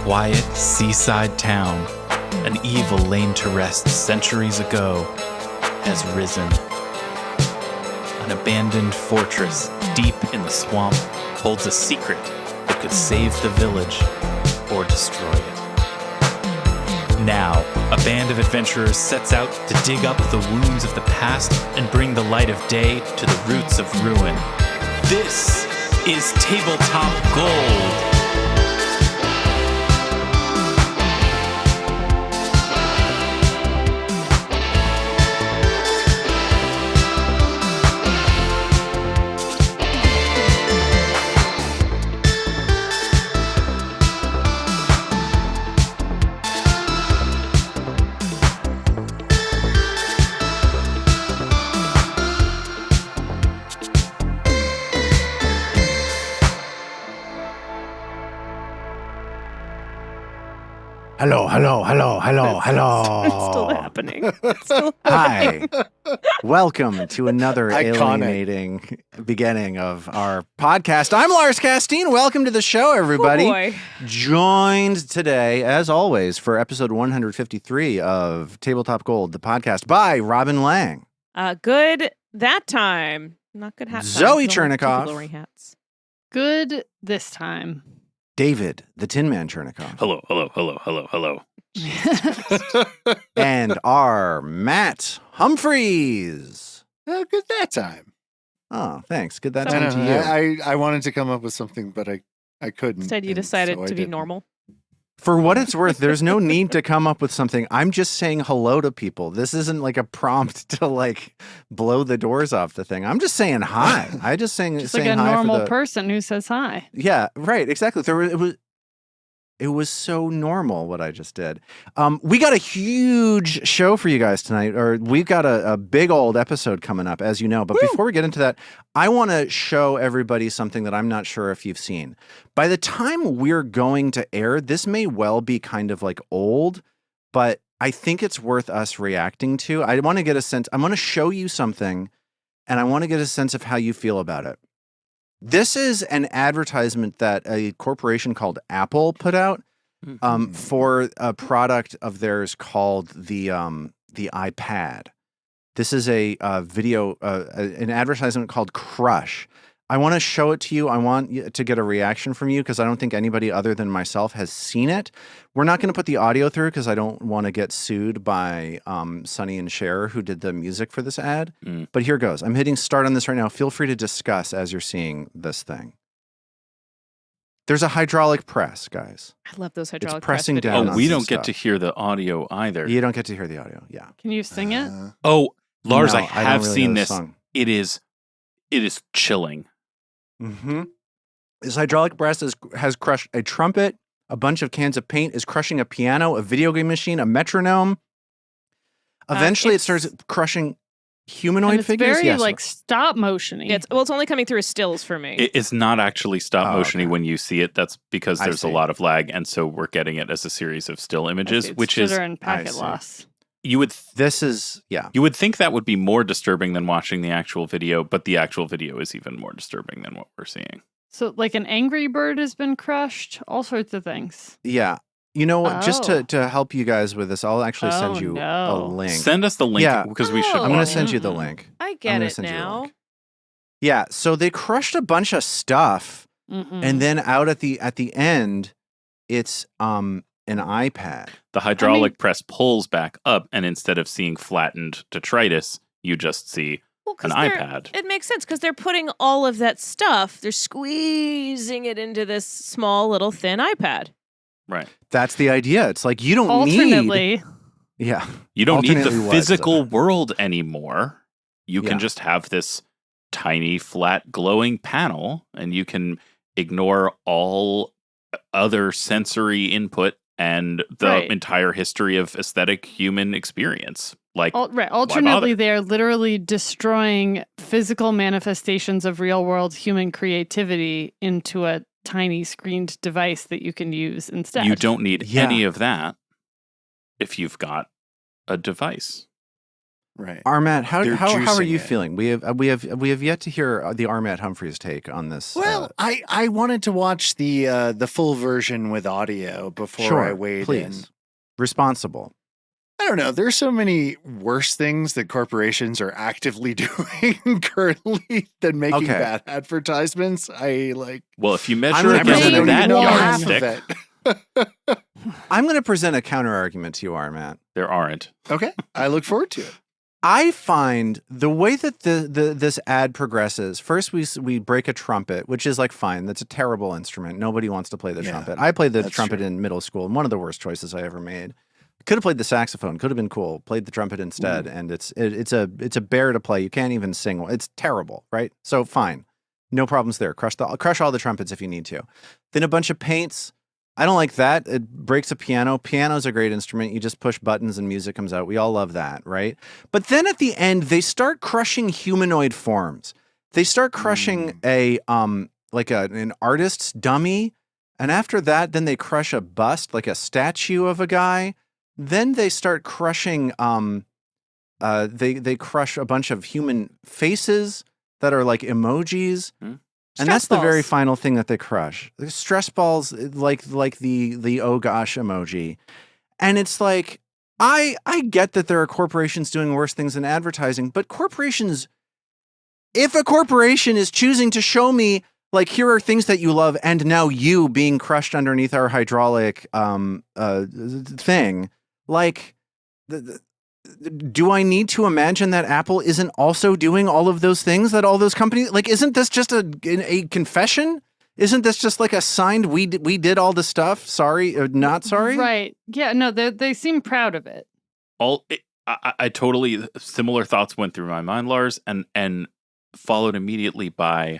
quiet seaside town, an evil laid to rest centuries ago, has risen. An abandoned fortress deep in the swamp holds a secret that could save the village or destroy it. Now, a band of adventurers sets out to dig up the wounds of the past and bring the light of day to the roots of ruin. This is Tabletop Gold. Hello. It's still happening. Hi. Welcome to another alienating beginning of our podcast. I'm Lars Casteen. Welcome to the show, everybody. Oh boy. Joined today, as always, for episode 153 of Tabletop Gold, the podcast by Robin Lange. Good that time. Not good hat time. Zoe Don't have Chernicoff. people wearing hats. Good this time. David, the Tin Man Chernicoff. Hello. And our Matt Humphreys. Good that time. Oh, thanks. Good that So- time to you. I wanted to come up with something, but I couldn't. Instead, you and decided so I to be didn't. normal. For what it's worth, there's no need to come up with something. I'm just saying hello to people. This isn't like a prompt to like blow the doors off the thing. I'm just saying hi. I just saying Just saying like a hi normal for the, person who says hi. Yeah, right. Exactly. It was so normal what I just did. We got a huge show for you guys tonight, or we've got a big old episode coming up, as you know. But before we get into that, I want to show everybody something that I'm not sure if you've seen. By the time we're going to air, this may well be kind of like old, but I think it's worth us reacting to. I want to get a sense. I'm going to show you something, and I want to get a sense of how you feel about it. This is an advertisement that a corporation called Apple put out for a product of theirs called the iPad. This is a video, an advertisement called Crush. I want to show it to you. I want to get a reaction from you because I don't think anybody other than myself has seen it. We're not going to put the audio through because I don't want to get sued by Sonny and Cher, who did the music for this ad. But here goes. I'm hitting start on this right now. Feel free to discuss as you're seeing this thing. There's a hydraulic press, guys. I love those hydraulic It's pressing press down videos. on Oh, we some don't get to stuff. hear the audio either. You don't get to hear the audio. Yeah. Can you sing it? Oh, Lars, No, I don't have really seen know the this. song. It is chilling. Mm-hmm. This hydraulic press has crushed a trumpet, a bunch of cans of paint, is crushing a piano, a video game machine, a metronome. Eventually, it starts crushing humanoid And it's figures. very Yes. like stop motiony. It's only coming through as stills for me. It's not actually stop Oh, motiony okay. when you see it. That's because I there's a see. lot of lag, and so we're getting it as a series of still images, It's which is jitter and packet see. loss. you would This is, yeah. you would think that would be more disturbing than watching the actual video, but the actual video is even more disturbing than what we're seeing. So like an angry bird has been crushed, all sorts of things. Yeah. You know what? Just Oh. to help you guys with this, I'll actually send Oh, you a no. link. Send us the link Yeah. because we should. Oh. I'm going watch to send it. you the Mm-mm. link. I I'm get gonna it send you the now. link. Yeah. So they crushed a bunch of stuff, and then out at the end, it's an iPad. The hydraulic press pulls back up, and instead of seeing flattened detritus, you just see Well, 'cause an they're- iPad. It makes sense because they're putting all of that stuff, they're squeezing it into this small little thin iPad. Right. That's the idea. It's like you don't need. Alternately, Yeah. You don't need the Alternately what? physical world anymore. You Yeah. can just have this tiny, flat, glowing panel, and you can ignore all other sensory input and the Right. entire history of aesthetic human experience. Like, right. Alternately, they're literally destroying physical manifestations of real world human creativity into a tiny screened device that you can use instead. you don't need Yeah. any of that if you've got a device. Right. Armat, how They're are juicing you it. feeling? We have yet to hear the Armat Humphreys take on this. Well, I wanted to watch the full version with audio before sure, I weighed please. in. Responsible. I don't know. There's so many worse things that corporations are actively doing currently than making Okay. bad advertisements. Well, if you measure gonna against present that a- half of yardstick, it. I'm going to present a counter argument to you, Armat. there aren't. Okay, I look forward to it. I find the way that this ad progresses. First, we break a trumpet, which is like fine. That's a terrible instrument. Nobody wants to play the Yeah, trumpet. I played the that's trumpet true. in middle school, and one of the worst choices I ever made. Could have played the saxophone. Could have been cool. Played the trumpet instead, and it's a bear to play. You can't even sing. It's terrible, right? So fine, no problems there. Crush all the trumpets if you need to. Then a bunch of paints. I don't like that. It breaks a piano. Piano's a great instrument. You just push buttons and music comes out. We all love that, right? But then at the end, they start crushing humanoid forms. They start crushing an artist's dummy, and after that, then they crush a bust, like a statue of a guy. Then they start crushing. They crush a bunch of human faces that are like emojis. And that's the very balls. final thing that they crush. The stress balls, like the oh gosh emoji. And it's like, I get that there are corporations doing worse things than advertising, but corporations, if a corporation is choosing to show me, like, here are things that you love, and now you being crushed underneath our hydraulic thing, like, do I need to imagine that Apple isn't also doing all of those things that all those companies, like, isn't this just a confession? Isn't this just like a signed, we did all the stuff, sorry, or not sorry? Right. Yeah, no, they seem proud of it. I totally, similar thoughts went through my mind, Lars, and followed immediately by,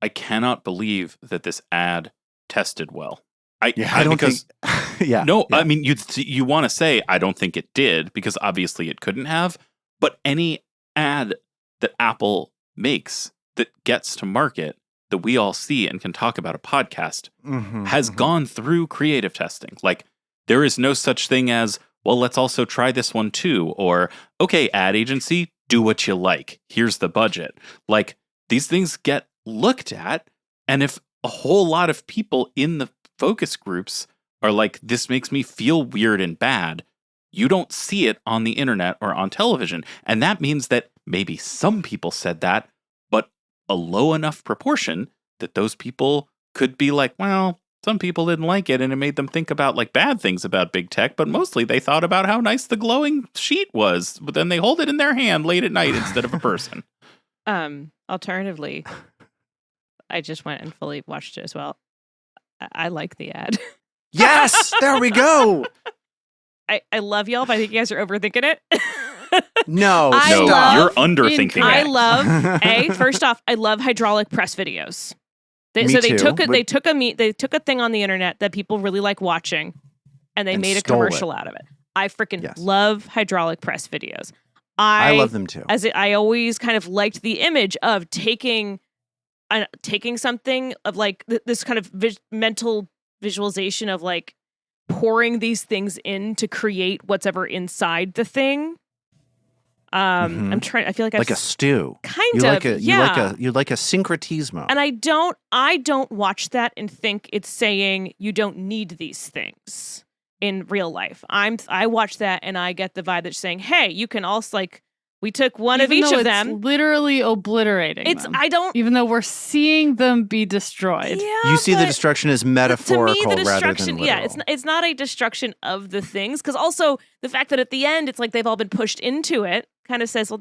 I cannot believe that this ad tested well. I don't because think. Yeah. No, yeah. I mean, you want to say, I don't think it did, because obviously it couldn't have. But any ad that Apple makes that gets to market, that we all see and can talk about a podcast, has gone through creative testing. Like, there is no such thing as, well, let's also try this one too. Or, okay, ad agency, do what you like. Here's the budget. Like, these things get looked at. And if a whole lot of people in the focus groups are like, this makes me feel weird and bad, you don't see it on the internet or on television. And that means that maybe some people said that, but a low enough proportion that those people could be like, well, some people didn't like it and it made them think about like bad things about big tech, but mostly they thought about how nice the glowing sheet was. But then they hold it in their hand late at night instead of a person. Alternatively, I just went and fully watched it as well. I like the ad. Yes, there we go. I love y'all, but I think you guys are overthinking it. No, I No, love- you're underthinking I it. love first off, I love hydraulic press videos. Me They too, took but- they took a thing on the internet that people really like watching, and they And made a stole it. commercial out of it. I freaking Yes. love hydraulic press videos. I love them too. I always kind of liked the image of taking something of like this kind of mental visualization of like pouring these things in to create what's ever inside the thing. I'm trying. I feel like Like a stew. kind You of like a yeah. you like a syncretismo. And I don't watch that and think it's saying you don't need these things in real life. I watch that and I get the vibe that's saying, hey, you can also like, we took one of Even each though of it's them. literally obliterating It's them. I don't. Even though we're seeing them be destroyed. Yeah, You see the but destruction as to me, metaphorical the rather destruction. than Yeah, literal. it's not a destruction of the things, because also the fact that at the end it's like they've all been pushed into it kind of says, well,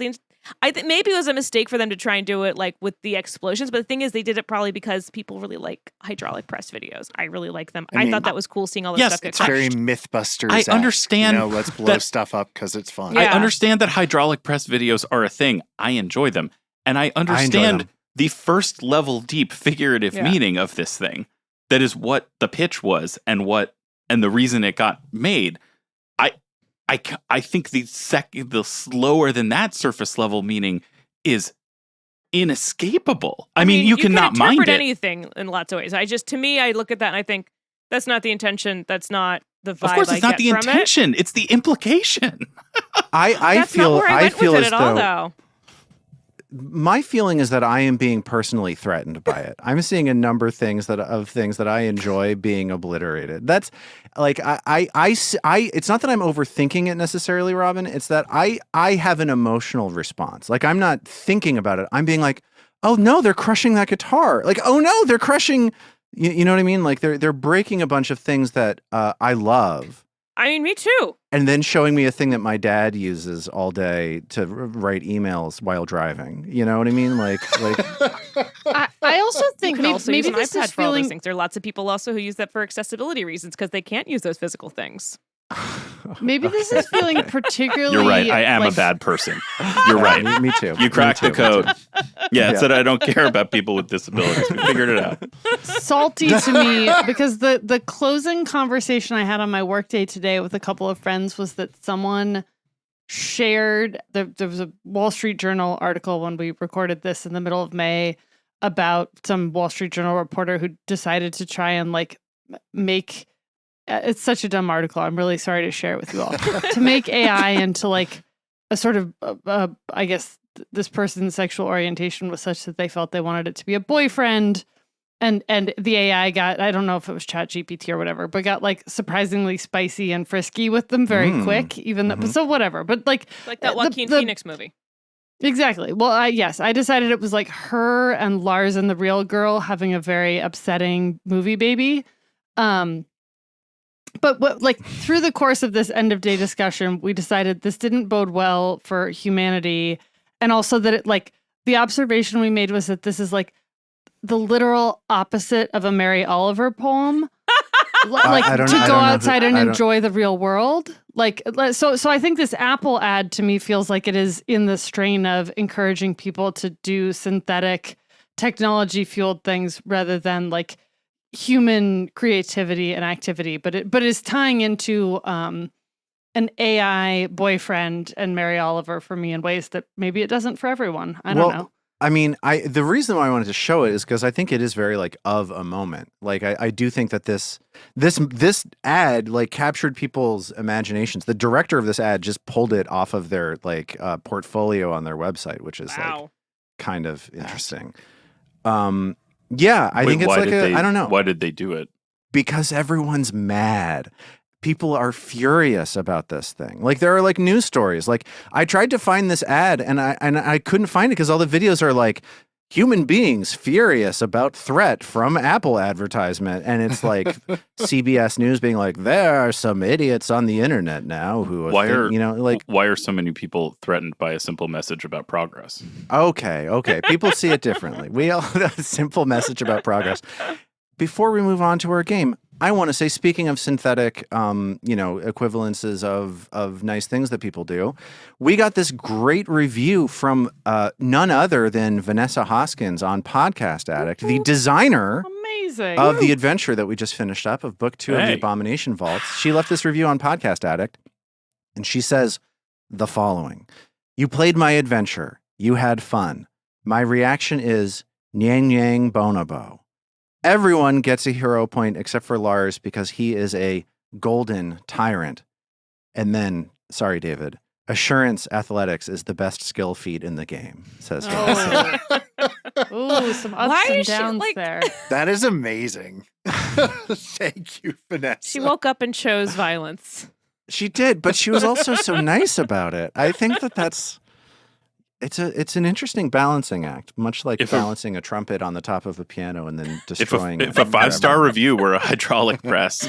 I think maybe it was a mistake for them to try and do it like with the explosions, but the thing is they did it probably because people really like hydraulic press videos. I really like them. I I mean, thought that was cool seeing all this yes, stuff get It's crushed. very Mythbusters. I understand let's blow that- stuff up because it's fun. Yeah. I understand that hydraulic press videos are a thing. I enjoy them. And I understand them. the first level deep figurative Yeah. meaning of this thing. That is what the pitch was and the reason it got made. I think the slower than that surface level meaning is inescapable. I mean, you cannot mind interpret it. anything in lots of ways. To me, I look at that and I think that's not the intention. That's not the vibe Of course, it's I not get the from it. intention; it's the implication. I That's feel not where I went feel with as it at all, though though. my feeling is that I am being personally threatened by it. I'm seeing a number of things that I enjoy being obliterated. That's like it's not that I'm overthinking it necessarily, Robin. It's that I have an emotional response. Like I'm not thinking about it. I'm being like, oh no, they're crushing that guitar. Like, oh no, they're crushing. You know what I mean? Like they're breaking a bunch of things that I love. I mean, me too. And then showing me a thing that my dad uses all day to write emails while driving. You know what I mean? Like I also You think can maybe, also maybe use an this iPad is for all those feeling. things. There are lots of people also who use that for accessibility reasons because they can't use those physical things. Maybe this is feeling particularly. You're right. I am like, a bad person. You're right. me too. You cracked the Me too. code. Yeah, Yeah. it said I don't care about people with disabilities. We figured it out. salty to me because the closing conversation I had on my workday today with a couple of friends was that someone shared there was a Wall Street Journal article when we recorded this in the middle of May about some Wall Street Journal reporter who decided to try and like make it's such a dumb article. I'm really sorry to share it with you all. To make AI into like a sort of I guess this person's sexual orientation was such that they felt they wanted it to be a boyfriend. And the AI got, I don't know if it was ChatGPT or whatever, but got like surprisingly spicy and frisky with them very quick, even though, so whatever. But like That Joaquin Phoenix movie. Exactly. Well, I decided it was like her and Lars and the real girl having a very upsetting movie baby. But what, like through the course of this end of day discussion, we decided this didn't bode well for humanity. And also that it like the observation we made was that this is like the literal opposite of a Mary Oliver poem. Like I don't- to I go don't know outside who- and I don't- enjoy the real world. Like so I think this Apple ad to me feels like it is in the strain of encouraging people to do synthetic technology fueled things rather than like human creativity and activity, but it's tying into an AI boyfriend and Mary Oliver for me in ways that maybe it doesn't for everyone. I don't know. I mean, the reason why I wanted to show it is because I think it is very like of a moment. Like I do think that this ad like captured people's imaginations. The director of this ad just pulled it off of their like portfolio on their website, which is like kind of interesting. Yeah, I think it's like I don't know. Why did they do it? Because everyone's mad. People are furious about this thing. Like there are like news stories. Like I tried to find this ad and I couldn't find it because all the videos are like human beings furious about threat from Apple advertisement. And it's like CBS News being like, there are some idiots on the internet now who why are so many people threatened by a simple message about progress? Okay. People see it differently. We all have a simple message about progress. Before we move on to our game, I want to say, speaking of synthetic, equivalences of nice things that people do, we got this great review from none other than Vanessa Hoskins on Podcast Addict, the designer Amazing. of the adventure that we just finished up of book 2 of the Abomination Vaults. She left this review on Podcast Addict, and she says the following: "You played my adventure. You had fun. My reaction is nyang nyang bonobo. Everyone gets a hero point except for Lars because he is a golden tyrant." And then, sorry, David, assurance athletics is the best skill feat in the game, says Vanessa. Ooh, some ups Why and is she, downs like- there. That is amazing. Thank you, Vanessa. She woke up and chose violence. She did, but she was also so nice about it. I think that's it's an interesting balancing act, much like balancing a trumpet on the top of a piano and then destroying If a 5-star review were a hydraulic press,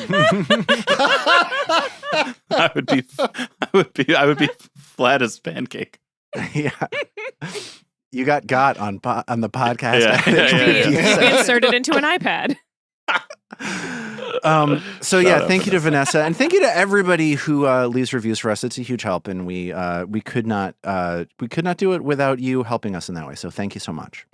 I would be flat as pancake. Yeah. You got on the podcast. Yeah. Be inserted into an iPad. So yeah, thank you to Vanessa, and thank you to everybody who leaves reviews for us. It's a huge help, and we could not do it without you helping us in that way. So thank you so much.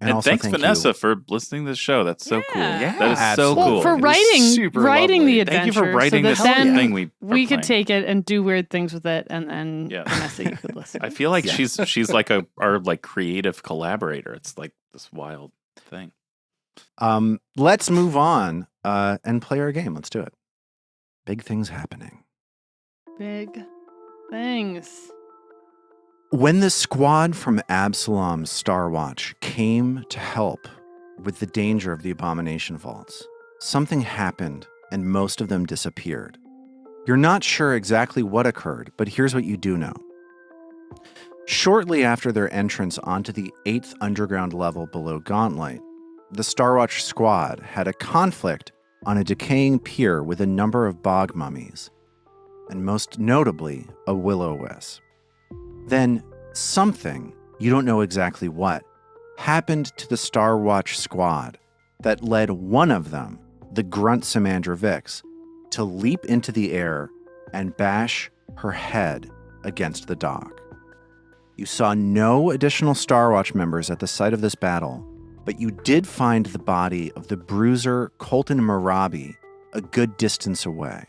And also thanks, thank Vanessa, for listening to the show. That's so cool. Yeah. That is so Absolutely. cool. For It is writing super writing lovely. the adventure. Thank you for writing so this that then thing we could playing. take it and do weird things with it, and then Yeah. Vanessa, you could listen. I feel like she's like our like creative collaborator. It's like this wild thing. Let's move on and play our game. Let's do it. Big things happening. Big things. When the squad from Absalom's Star Watch came to help with the danger of the Abomination vaults, something happened and most of them disappeared. You're not sure exactly what occurred, but here's what you do know. Shortly after their entrance onto the 8th underground level below Gauntlet, the Star Watch squad had a conflict on a decaying pier with a number of bog mummies, and most notably, a will-o-wisp. Then something, you don't know exactly what, happened to the Star Watch squad that led one of them, the grunt Samandra Vix, to leap into the air and bash her head against the dock. You saw no additional Star Watch members at the site of this battle, but you did find the body of the bruiser Colton Marabi a good distance away.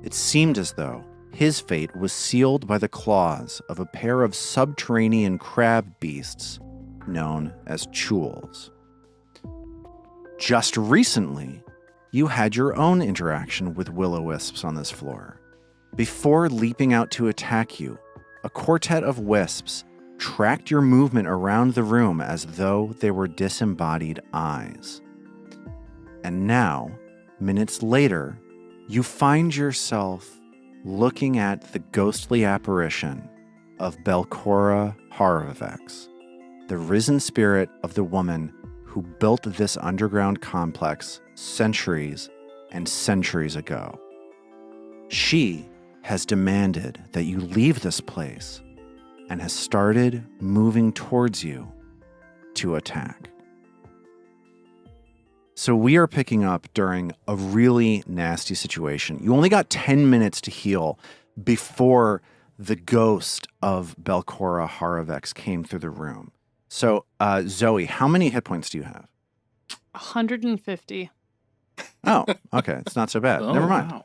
It seemed as though his fate was sealed by the claws of a pair of subterranean crab beasts known as chules. Just recently, you had your own interaction with will-o-wisps on this floor. Before leaping out to attack you, a quartet of wisps tracked your movement around the room as though they were disembodied eyes. And now, minutes later, you find yourself looking at the ghostly apparition of Belcora Haravex, the risen spirit of the woman who built this underground complex centuries and centuries ago. She has demanded that you leave this place and has started moving towards you to attack. So we are picking up during a really nasty situation. You only got 10 minutes to heal before the ghost of Belcora Haravex came through the room. So, Zoe, how many hit points do you have? 150. Oh, okay. It's not so bad. Oh, Never mind. wow.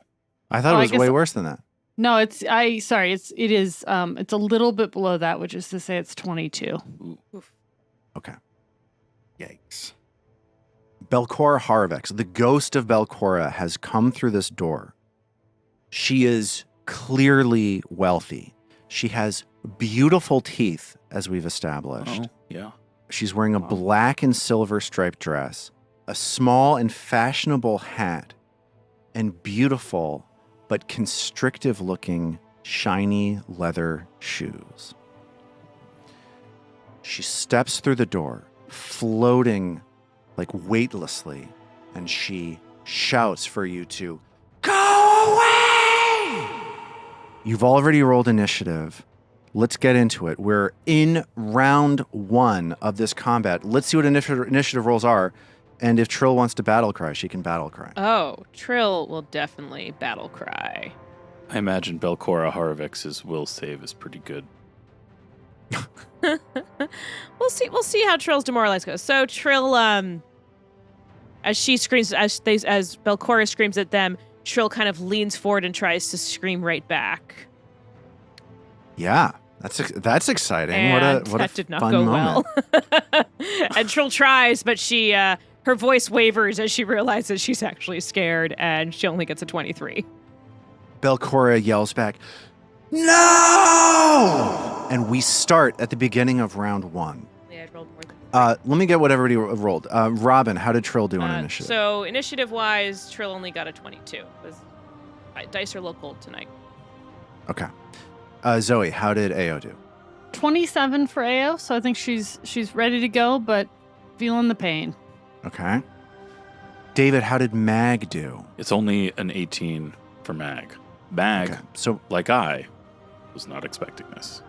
I thought Oh, it I was guess- way worse than that. No, it's a little bit below that, which is to say it's 22. Okay. Yikes. Belcora Haravex, the ghost of Belcora, has come through this door. She is clearly wealthy. She has beautiful teeth, as we've established. Oh, yeah. She's wearing a Wow. black and silver striped dress, a small and fashionable hat, and beautiful but constrictive looking shiny leather shoes. She steps through the door, floating like weightlessly, and she shouts for you to go away! You've already rolled initiative. Let's get into it. We're in round 1 of this combat. Let's see what initiative rolls are. And if Trill wants to battle cry, she can battle cry. Oh, Trill will definitely battle cry. I imagine Belcora Haravex's will save is pretty good. We'll see how Trill's demoralized goes. So Trill, as she screams, as Belcora screams at them, Trill kind of leans forward and tries to scream right back. Yeah, that's exciting. And what that a did not fun go moment. well. And Trill tries, but she her voice wavers as she realizes she's actually scared, and she only gets a 23. Belcora yells back, "No!" And we start at the beginning of round 1. Yeah, I rolled more than Let me get what everybody rolled. Robin, how did Trill do on initiative? So initiative-wise, Trill only got a 22. Dice are a little cold tonight. Okay. Zoe, how did Ao do? 27 for Ao, so I think she's ready to go, but feeling the pain. Okay. David, how did Mag do? It's only an 18 for Mag. Mag, Okay. So, like I, was not expecting this.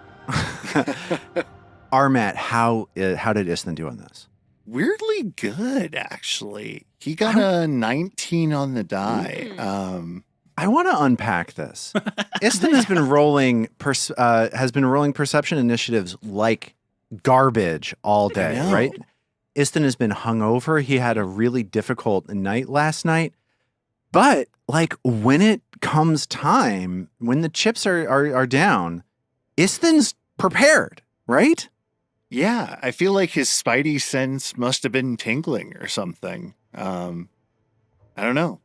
Armat, how did Isnan do on this? Weirdly good, actually. He got a 19 on the die. I want to unpack this. Isnan has been rolling perception initiatives like garbage all day, know. right? Isnan has been hungover. He had a really difficult night last night. But like when it comes time, when the chips are down, Isnan's prepared, right? Yeah, I feel like his spidey sense must have been tingling or something. I don't know.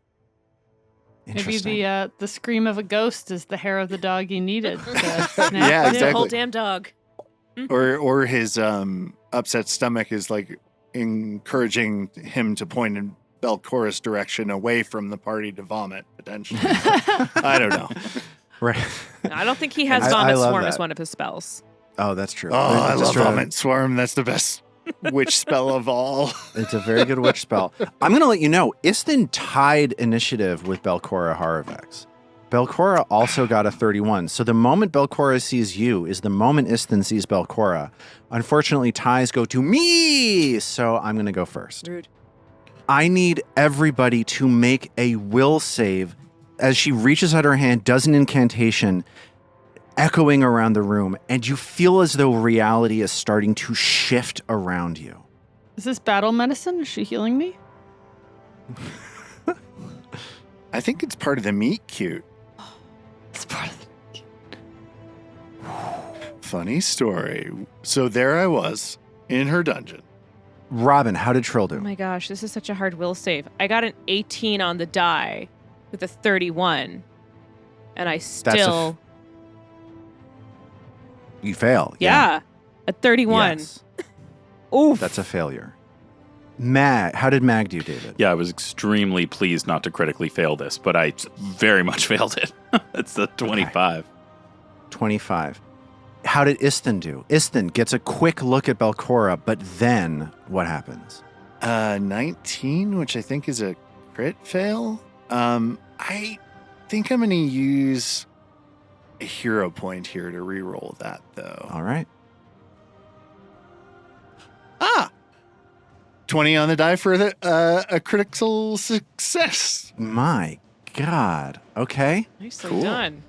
Maybe Interesting. the scream of a ghost is the hair of the dog you needed. To snap Yeah, it. The exactly. whole damn dog. Or his upset stomach is like encouraging him to point in Belcora's direction away from the party to vomit, potentially. I don't know. Right. I don't think he has I Vomit love Swarm that. as one of his spells. Oh, that's true. Oh, I It's love just a- Vomit Swarm. That's the best witch spell of all. It's a very good witch spell. I'm going to let you know, Istin tied initiative with Belcora Haravex. Belcora also got a 31. So the moment Belcora sees you is the moment Istin sees Belcora. Unfortunately, ties go to me, so I'm going to go first. Rude. I need everybody to make a will save as she reaches out her hand, does an incantation, echoing around the room, and you feel as though reality is starting to shift around you. Is this battle medicine? Is she healing me? I think it's part of the meet cute. It's part of Funny story. So there I was in her dungeon. Robin, how did Trill Oh do? my gosh, this is such a hard will save. I got an 18 on the die with a 31, and I still, You fail. yeah, a 31. Yes, Oof. that's a failure. Mag, how did Mag do, David? Yeah, I was extremely pleased not to critically fail this, but I very much failed it. It's the 25. 25. How did Istin do? Istin gets a quick look at Belcora, but then what happens? 19, which I think is a crit fail. I think I'm going to use a hero point here to reroll that, though. All right. 20 on the die for a critical success. My God. Okay. Nicely Cool. done.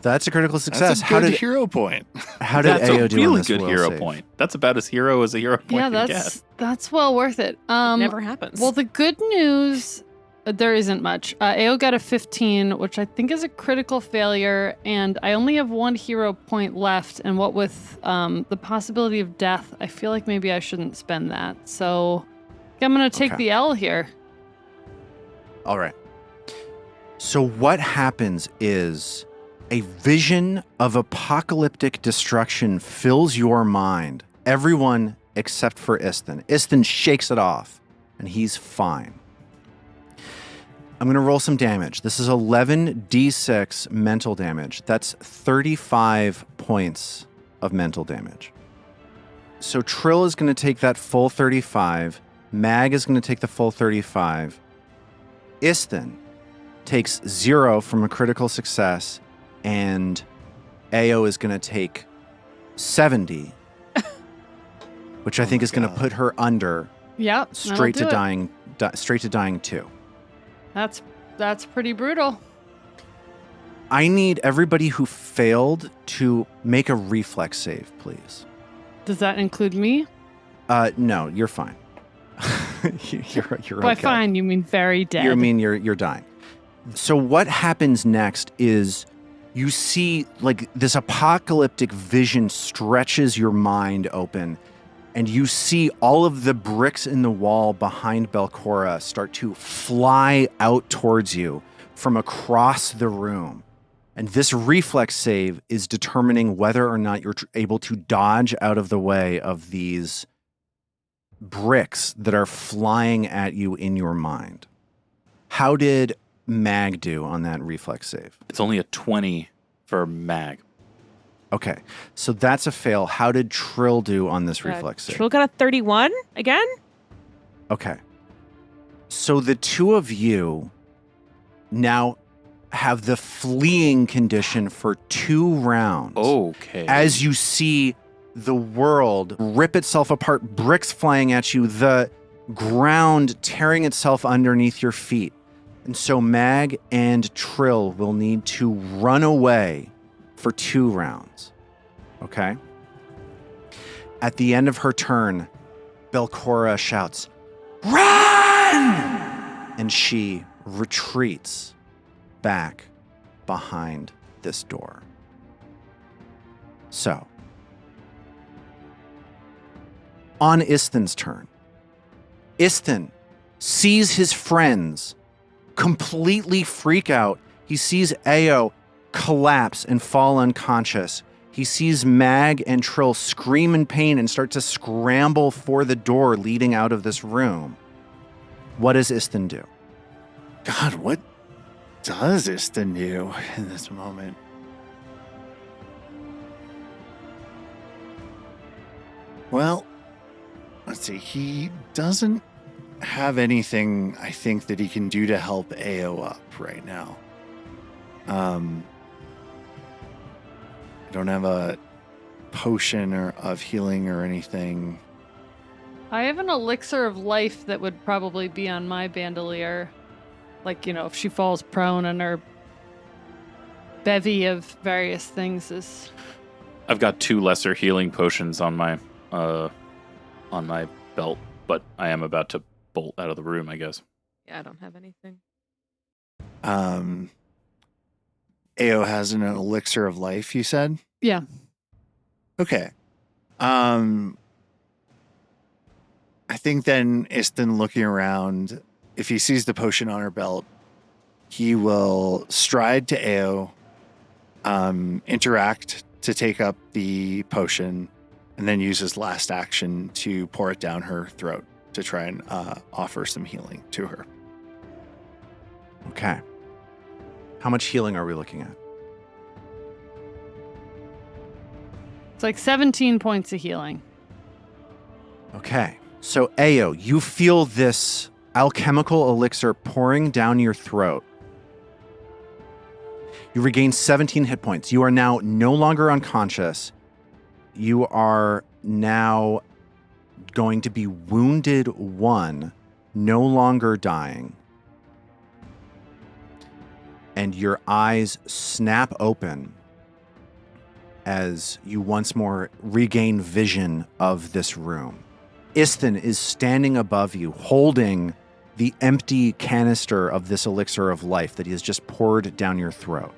That's a critical success. That's a good hero point. How did That's Ao a do on really this good will hero save? point. That's about as hero as a hero point Yeah, can that's well worth it. Never happens. Well, the good news, there isn't much. Ao got a 15, which I think is a critical failure, and I only have one hero point left. And what with the possibility of death, I feel like maybe I shouldn't spend that. So I'm going to take Okay. the L here. All right. So what happens is a vision of apocalyptic destruction fills your mind. Everyone except for Istin. Istin shakes it off, and he's fine. I'm going to roll some damage. This is 11d6 mental damage. That's 35 points of mental damage. So Trill is going to take that full 35. Mag is going to take the full 35. Istin takes 0 from a critical success, and Ao is going to take 70, which I think is going to God. put her under Yep. straight to that'll do it. straight to dying 2. That's pretty brutal. I need everybody who failed to make a reflex save, please. Does that include me? No, you're fine. you're By okay. fine, you mean very dead. You're dying. So what happens next is you see like this apocalyptic vision stretches your mind open, and you see all of the bricks in the wall behind Belcora start to fly out towards you from across the room. And this reflex save is determining whether or not you're able to dodge out of the way of these bricks that are flying at you in your mind. How did Mag do on that reflex save? It's only a 20 for Mag. Okay, so that's a fail. How did Trill do on this reflex save? Trill got a 31 again? Okay. So the two of you now have the fleeing condition for 2 rounds. Okay. As you see the world rip itself apart, bricks flying at you, the ground tearing itself underneath your feet. And so Mag and Trill will need to run away for 2 rounds. Okay? At the end of her turn, Belcora shouts, "Run!" And she retreats back behind this door. So, on Istin's turn, Istin sees his friends completely freak out. He sees Ao collapse and fall unconscious. He sees Mag and Trill scream in pain and start to scramble for the door leading out of this room. What does Istin do? God, what does Istin do in this moment? Well, let's see. He doesn't have anything, I think, that he can do to help Ao up right now. I don't have a potion of healing or anything. I have an elixir of life that would probably be on my bandolier. Like, if she falls prone and her bevy of various things is... I've got 2 lesser healing potions on my belt, but I am about to bolt out of the room, I guess. Yeah, I don't have anything. Ao has an elixir of life, you said? Yeah. Okay. I think then Istin looking around, if he sees the potion on her belt, he will stride to Ao, interact to take up the potion, and then use his last action to pour it down her throat to try and offer some healing to her. Okay. How much healing are we looking at? It's like 17 points of healing. Okay. So, Ao, you feel this alchemical elixir pouring down your throat. You regain 17 hit points. You are now no longer unconscious. You are now going to be wounded 1, no longer dying. And your eyes snap open as you once more regain vision of this room. Istin is standing above you, holding the empty canister of this elixir of life that he has just poured down your throat.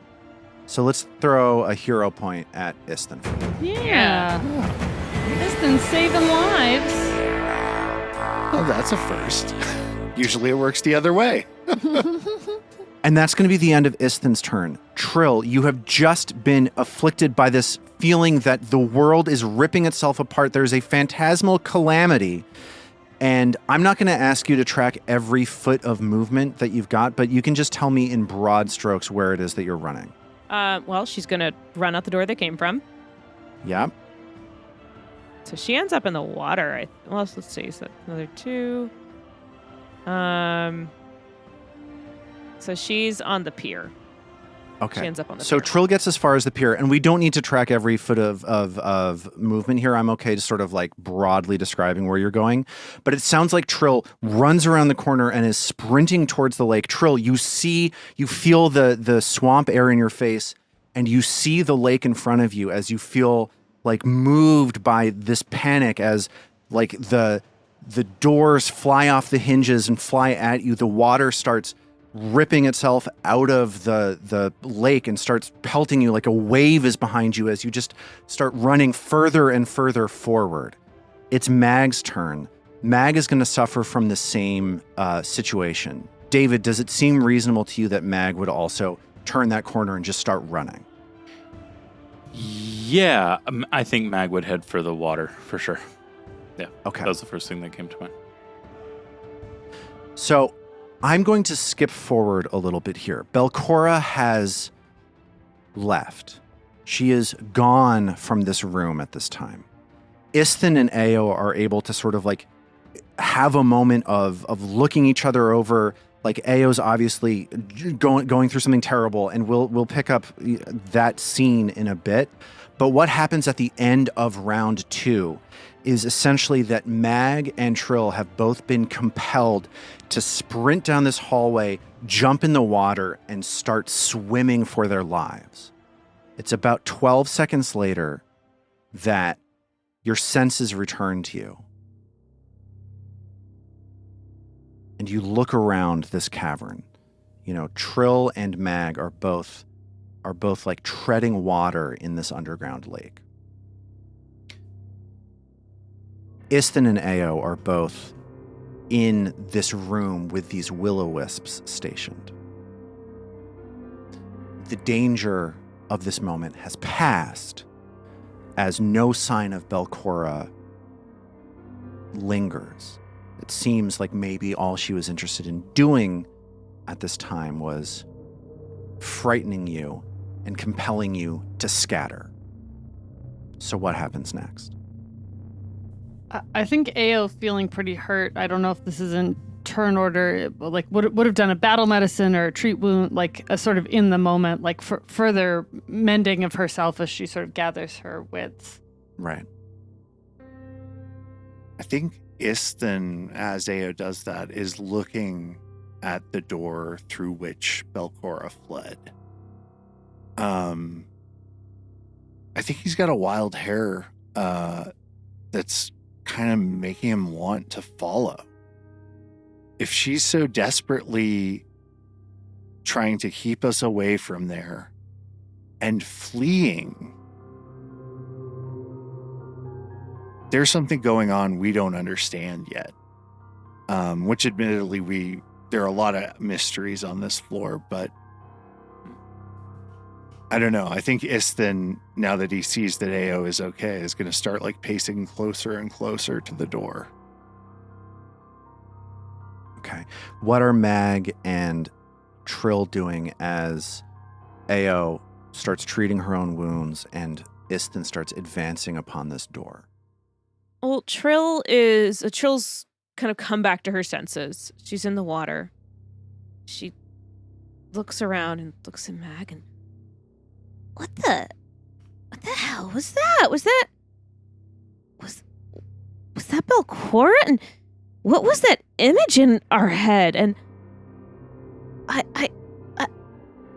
So let's throw a hero point at Istin. Yeah. Istin saving lives. Oh, that's a first. Usually it works the other way. And that's going to be the end of Istin's turn. Trill, you have just been afflicted by this feeling that the world is ripping itself apart. There's a phantasmal calamity. And I'm not going to ask you to track every foot of movement that you've got, but you can just tell me in broad strokes where it is that you're running. Well, she's going to run out the door they came from. Yeah. So she ends up in the water. Let's see. So another 2. So she's on the pier. Okay. She ends up on the So pier. Trill gets as far as the pier, and we don't need to track every foot of movement here. I'm okay to sort of like broadly describing where you're going. But it sounds like Trill runs around the corner and is sprinting towards the lake. Trill, you feel the swamp air in your face, and you see the lake in front of you as you feel like moved by this panic as like the doors fly off the hinges and fly at you. The water starts ripping itself out of the lake and starts pelting you like a wave is behind you as you just start running further and further forward. It's Mag's turn. Mag is going to suffer from the same situation. David, does it seem reasonable to you that Mag would also turn that corner and just start running? Yeah, I think Mag would head for the water for sure. Yeah. Okay. That was the first thing that came to mind. So I'm going to skip forward a little bit here. Belcora has left. She is gone from this room at this time. Istin and Ao are able to sort of like have a moment of looking each other over. Like Ao's obviously going through something terrible, and we'll pick up that scene in a bit. But what happens at the end of round 2 is essentially that Mag and Trill have both been compelled to sprint down this hallway, jump in the water, and start swimming for their lives. It's about 12 seconds later that your senses return to you. And you look around this cavern. You know, Trill and Mag are both like treading water in this underground lake. Istin and Ao are both in this room with these will-o-wisps stationed. The danger of this moment has passed as no sign of Belcora lingers. It seems like maybe all she was interested in doing at this time was frightening you and compelling you to scatter. So what happens next? I think Ao feeling pretty hurt. I don't know if this is in turn order, like would have done a battle medicine or a treat wound, like a sort of in the moment, like further mending of herself as she sort of gathers her wits. Right. I think Iston, as Ao does that, is looking at the door through which Belcora fled. I think he's got a wild hair that's kind of making him want to follow. If she's so desperately trying to keep us away from there and fleeing, there's something going on we don't understand yet. Which admittedly there are a lot of mysteries on this floor, but I don't know. I think Iston, now that he sees that Ao is okay, is going to start like pacing closer and closer to the door. Okay. What are Mag and Trill doing as Ao starts treating her own wounds and Iston starts advancing upon this door? Well, Trill's kind of come back to her senses. She's in the water. She looks around and looks at Mag and what the hell was that? Was that Belcora? And what was that image in our head? And I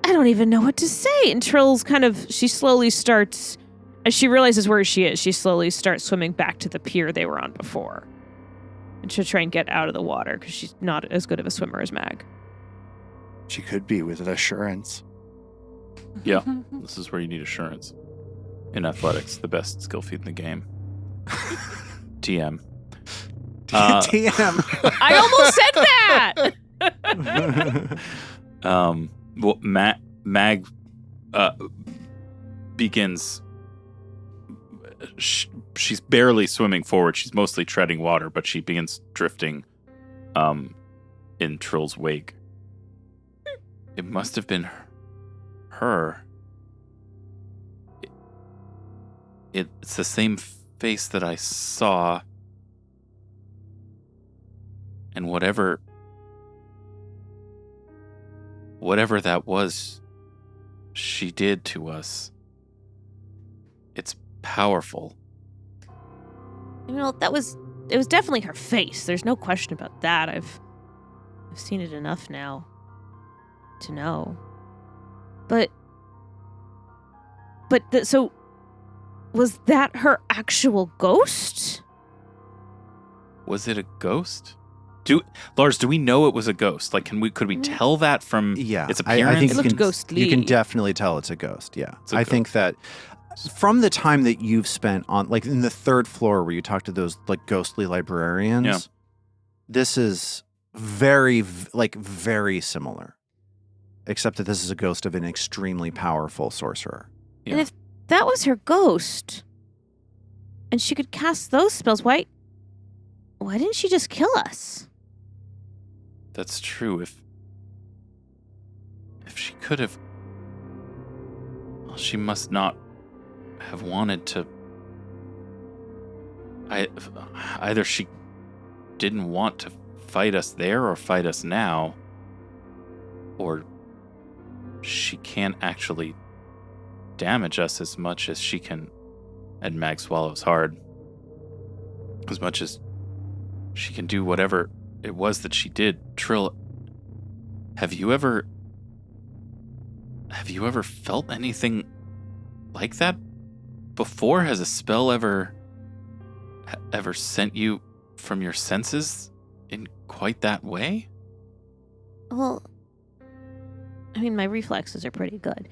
don't even know what to say. And Trill's she slowly starts, as she realizes where she is, she slowly starts swimming back to the pier they were on before. And she'll try and get out of the water because she's not as good of a swimmer as Mag. She could be with assurance. Yeah, this is where you need assurance. In athletics, the best skill feat in the game. TM. TM. I almost said that! Well, Mag begins. She's barely swimming forward. She's mostly treading water, but she begins drifting in Trill's wake. It must have been her. It's the same face that I saw. And whatever that was she did to us, it's powerful. You know, it was definitely her face. There's no question about that. I've seen it enough now to know. So was that her actual ghost? Was it a ghost? Lars, do we know it was a ghost? Like, could we tell that from its appearance? I think It looked ghostly. you can definitely tell it's a ghost. Yeah, I ghost. think that from the time that you've spent on, like, in the third floor where you talk to those like ghostly librarians, Yeah. This is very similar, except that this is a ghost of an extremely powerful sorcerer. Yeah. And if that was her ghost, and she could cast those spells, why didn't she just kill us? That's true. If she could have, well, she must not have wanted to. Either she didn't want to fight us there or fight us now, or she can't actually damage us as much as she can. And Mag swallows hard. As much as she can do whatever it was that she did. Trill, have you ever felt anything like that before? Has a spell ever sent you from your senses in quite that way? Well, I mean, my reflexes are pretty good.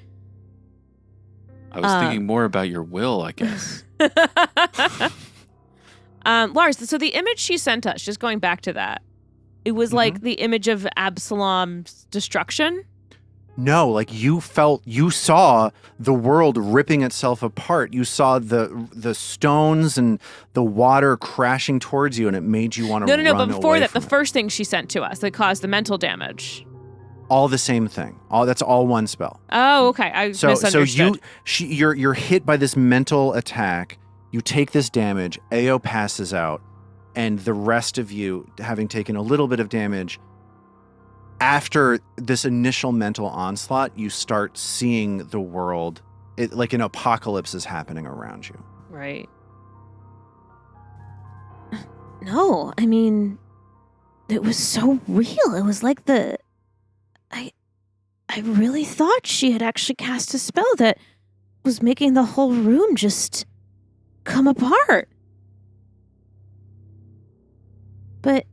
I was thinking more about your will, I guess. Lars, so the image she sent us, just going back to that, it was like the image of Absalom's destruction. No, like you saw the world ripping itself apart. You saw the stones and the water crashing towards you, and it made you want to run No. But before away that, the from it. first thing she sent to us that caused the mental damage. All the same thing. That's all one spell. Oh, okay. I misunderstood. You're hit by this mental attack. You take this damage. Ao passes out, and the rest of you, having taken a little bit of damage. After this initial mental onslaught, you start seeing the world, like an apocalypse is happening around you. Right. No, I mean, it was so real. It was like I really thought she had actually cast a spell that was making the whole room just come apart. But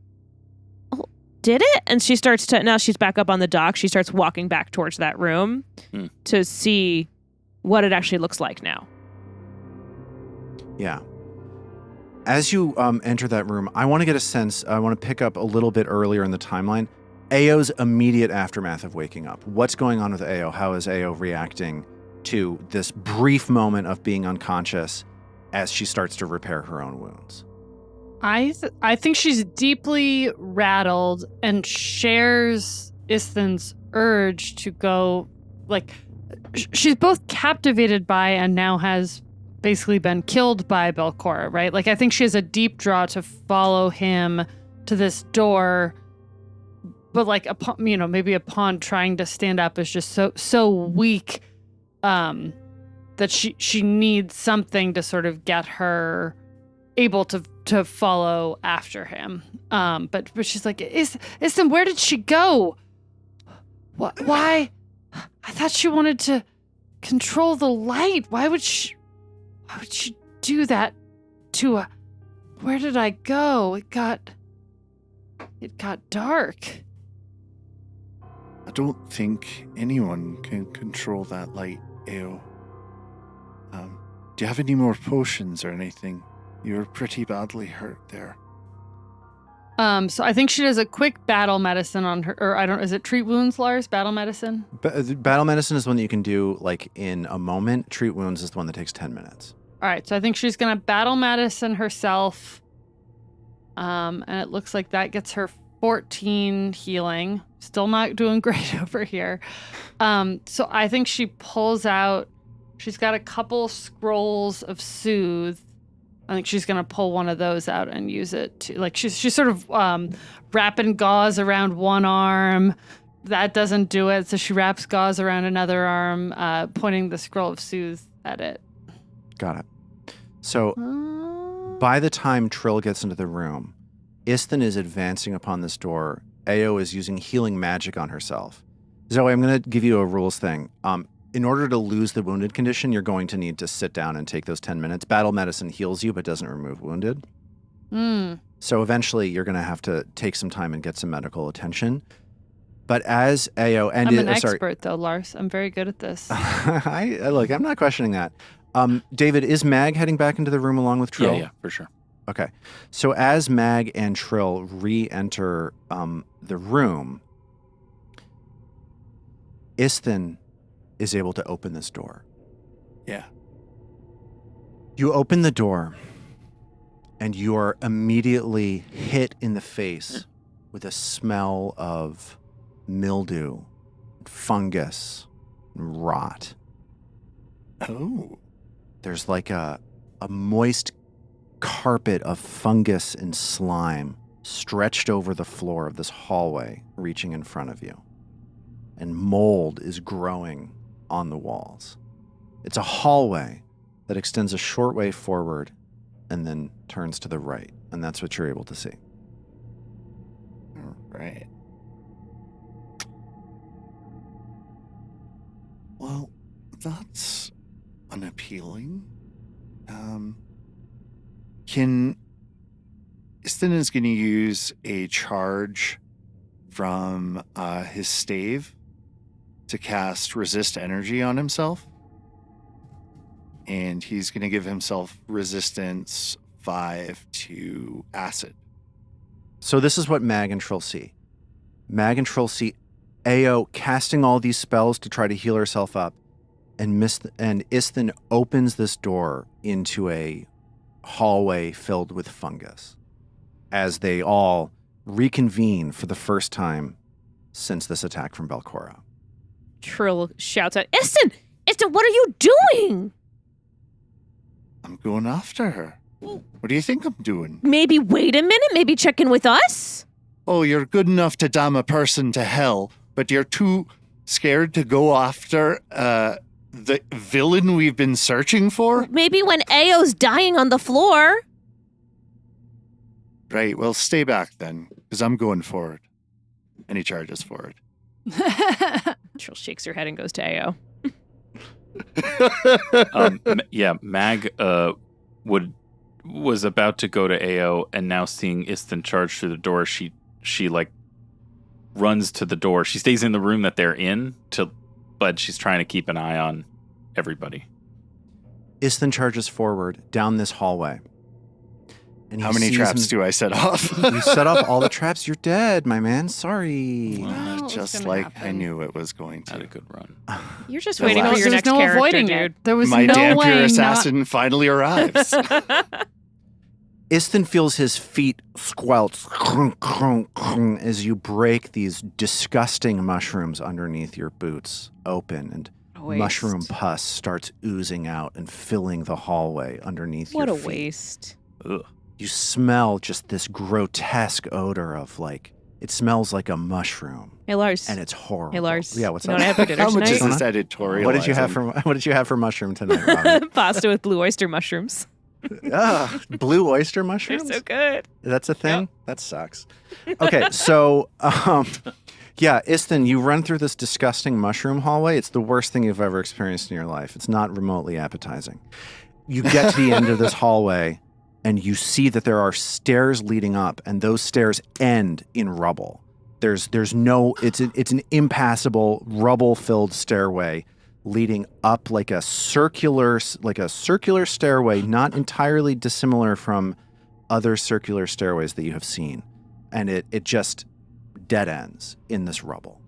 did it? And she starts to, now she's back up on the dock. She starts walking back towards that room to see what it actually looks like now. Yeah. As you enter that room, I want to get a sense, I want to pick up a little bit earlier in the timeline, Ao's immediate aftermath of waking up. What's going on with Ao? How is Ao reacting to this brief moment of being unconscious as she starts to repair her own wounds? I think she's deeply rattled and shares Isthin's urge to go, like, she's both captivated by and now has basically been killed by Belcora, right? Like, I think she has a deep draw to follow him to this door, but like, upon, maybe upon trying to stand up is just so weak that she needs something to sort of get her able to follow after him. But she's like, Isthin, where did she go? Why? I thought she wanted to control the light. Why would she do that to a... Where did I go? It got dark. I don't think anyone can control that light, Ao. Do you have any more potions or anything? You're pretty badly hurt there. So I think she does a quick battle medicine on her, or is it treat wounds, Lars? Battle medicine? Battle medicine is one that you can do like in a moment. Treat wounds is the one that takes 10 minutes. All right, so I think she's going to battle medicine herself. And it looks like that gets her 14 healing. Still not doing great over here. So I think she pulls out, she's got a couple scrolls of soothe. I think she's going to pull one of those out and use it to, like, she's sort of wrapping gauze around one arm. That doesn't do it, so she wraps gauze around another arm, pointing the scroll of soothe at it. Got it. So by the time Trill gets into the room, Isthin is advancing upon this door. Ao is using healing magic on herself. Zoe, I'm going to give you a rules thing. In order to lose the wounded condition, you're going to need to sit down and take those 10 minutes. Battle medicine heals you, but doesn't remove wounded. So eventually, you're going to have to take some time and get some medical attention. But as Ao... and I'm an expert, though, Lars. I'm very good at this. Look, I'm not questioning that. David, is Mag heading back into the room along with Trill? Yeah, for sure. Okay. So as Mag and Trill re-enter the room, Isthin is able to open this door. Yeah. You open the door, and you are immediately hit in the face with a smell of mildew, fungus, and rot. Oh. There's like a moist carpet of fungus and slime stretched over the floor of this hallway, reaching in front of you. And mold is growing on the walls. It's a hallway that extends a short way forward and then turns to the right. And that's what you're able to see. All right. Well, that's unappealing. Isthin is going to use a charge from his stave to cast resist energy on himself. And he's going to give himself resistance 5 to acid. So this is what Mag and Trill see. Mag and Trill see Ao casting all these spells to try to heal herself up, and Isthin opens this door into a hallway filled with fungus as they all reconvene for the first time since this attack from Belcora. Trill shouts out, Istin, what are you doing? I'm going after her. What do you think I'm doing? Maybe wait a minute, maybe check in with us? Oh, you're good enough to damn a person to hell, but you're too scared to go after the villain we've been searching for? Maybe when Ao's dying on the floor. Right, well, stay back then, because I'm going for it. And he charges for it. Trill shakes her head and goes to Ao. Mag was about to go to Ao, and now seeing Isthin charge through the door, she like runs to the door. She stays in the room that they're in, but she's trying to keep an eye on everybody. Isthin charges forward down this hallway. And How many traps do I set off? You set off all the traps. You're dead, my man. Sorry. Well, it's Just gonna like happen. I knew it was going Had a to. good run. You're just The waiting for last- your There's next no character, avoiding dude. it. There was My no damn way pure not. assassin finally arrives. Isthin feels his feet squelch as you break these disgusting mushrooms underneath your boots open, and Waste. mushroom pus starts oozing out and filling the hallway underneath What a your feet. waste. Ugh. You smell just this grotesque odor of it smells like a mushroom, Hey, Lars. and it's horrible. Hey, Lars. Yeah, what's you know up? what I had for dinner How much is tonight? this editorial? What did you have for mushroom tonight, Robin? Pasta with blue oyster mushrooms. Blue oyster They're mushrooms? so good. That's a thing? That sucks. Okay, so, yeah, Isthin, you run through this disgusting mushroom hallway. It's the worst thing you've ever experienced in your life. It's not remotely appetizing. You get to the end of this hallway, and you see that there are stairs leading up, and those stairs end in rubble. There's no, it's an impassable, rubble-filled stairway leading up like a circular stairway, not entirely dissimilar from other circular stairways that you have seen. And it just dead ends in this rubble.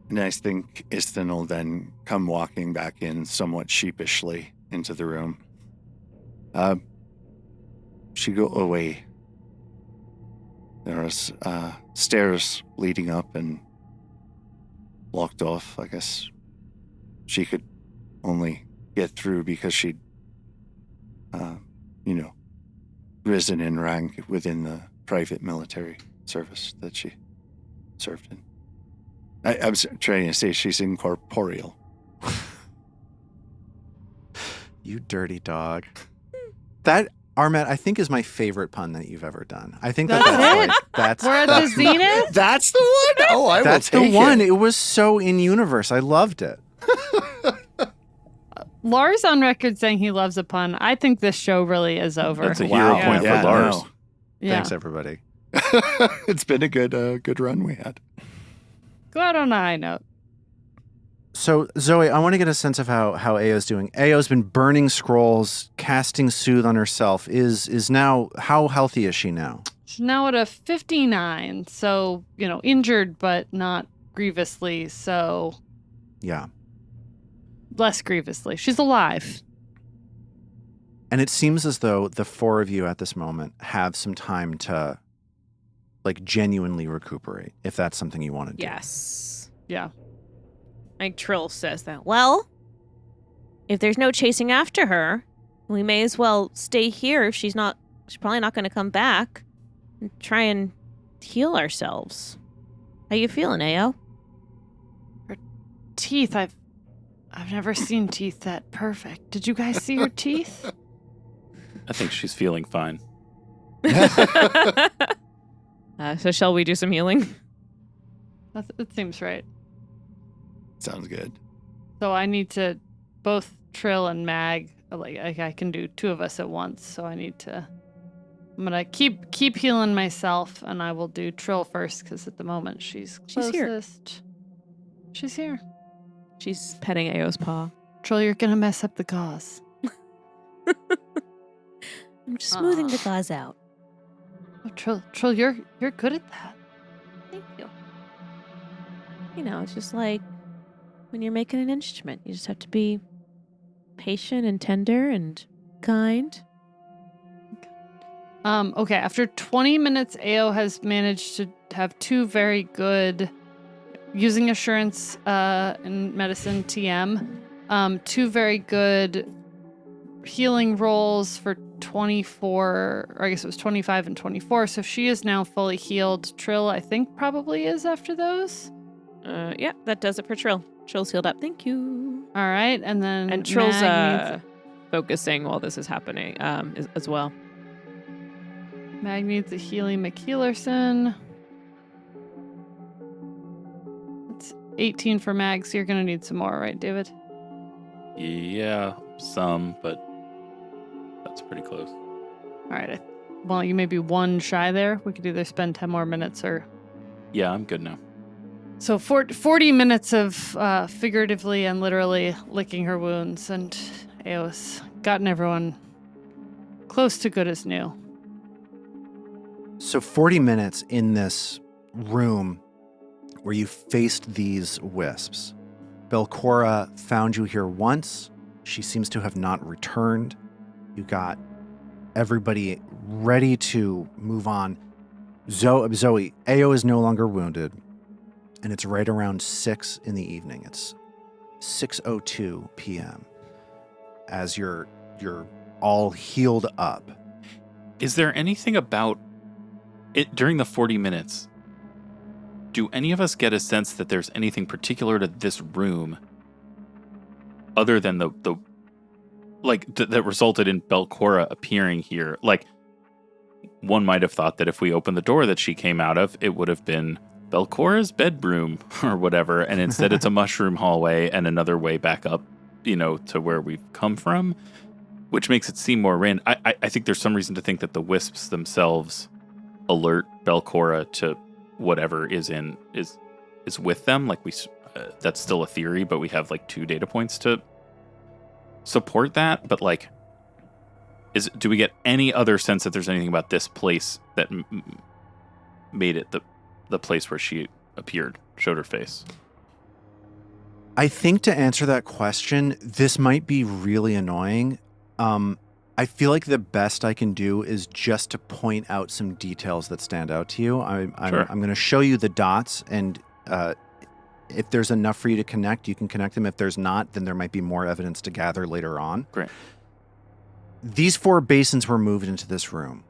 And I think Isthin will then come walking back in somewhat sheepishly into the room. She go away. There was stairs leading up and blocked off. I guess she could only get through because she'd, risen in rank within the private military service that she served in. I'm trying to say she's incorporeal. You dirty dog. That, Armet, I think is my favorite pun that you've ever done. I think That's that's it? that's We're at the that's zenith? That's the one? Oh, I will that's take the one. it. It was so in universe. I loved it. Lars on record saying he loves a pun. I think this show really is over. That's a Wow. hero point Yeah, for Lars. no. Yeah. Thanks, everybody. It's been a good run we had. Go out on a high note. So, Zoe, I want to get a sense of how Ao's doing. Ao's been burning scrolls, casting Soothe on herself. Is now, how healthy is she now? She's now at a 59, so, injured but not grievously, so Yeah. less grievously. She's alive. And it seems as though the four of you at this moment have some time to, genuinely recuperate, if that's something you want to do. Yes. Yeah. Like Trill says that. Well, if there's no chasing after her, we may as well stay here. She's probably not going to come back, and try and heal ourselves. How you feeling, Ao? Teeth, I've never seen teeth that perfect. Did you guys see her teeth? I think she's feeling fine. So shall we do some healing? That seems right. Sounds good. So I need to, both Trill and Mag, I can do two of us at once. So I'm gonna keep healing myself, and I will do Trill first because at the moment she's here. closest. She's here. She's petting Ao's paw. Trill, you're gonna mess up the gauze. I'm just smoothing the gauze out. Oh, Trill, you're good at that. Thank you. You know, it's just like when you're making an instrument, you just have to be patient and tender and kind. Okay, after 20 minutes, AO has managed to have two very good, using assurance and medicine TM, two very good healing rolls for 24, or I guess it was 25 and 24. So she is now fully healed. Trill, I think, probably is after those. Yeah, that does it for Trill. Trill's healed up. Thank you. All right, and then And Trill's Mag focusing while this is happening as well. needs a healing McKeelerson. It's 18 for Mag, so you're going to need some more, right, David? Yeah, some, but that's pretty close. All right. Well, you may be one shy there. We could either spend 10 more minutes or... Yeah, I'm good now. So 40 minutes of figuratively and literally licking her wounds, and AO's gotten everyone close to good as new. So 40 minutes in this room where you faced these wisps. Belcora found you here once. She seems to have not returned. You got everybody ready to move on. Zoe, AO is no longer wounded, and it's right around 6 in the evening. It's 6:02 p.m. as you're all healed up. Is there anything about it during the 40 minutes? Do any of us get a sense that there's anything particular to this room other than that resulted in Belcora appearing here? Like, one might have thought that if we opened the door that she came out of, it would have been Belcora's bedroom or whatever, and instead it's a mushroom hallway and another way back up, to where we've come from, which makes it seem more random. I think there's some reason to think that the wisps themselves alert Belcora to whatever is with them. Like that's still a theory, but we have like 2 data points to support that. But like, do we get any other sense that there's anything about this place that made it the place where she appeared, showed her face? I think to answer that question, this might be really annoying. I feel like the best I can do is just to point out some details that stand out to you. Sure. I'm going to show you the dots, and if there's enough for you to connect, you can connect them. If there's not, then there might be more evidence to gather later on. Great. These 4 basins were moved into this room.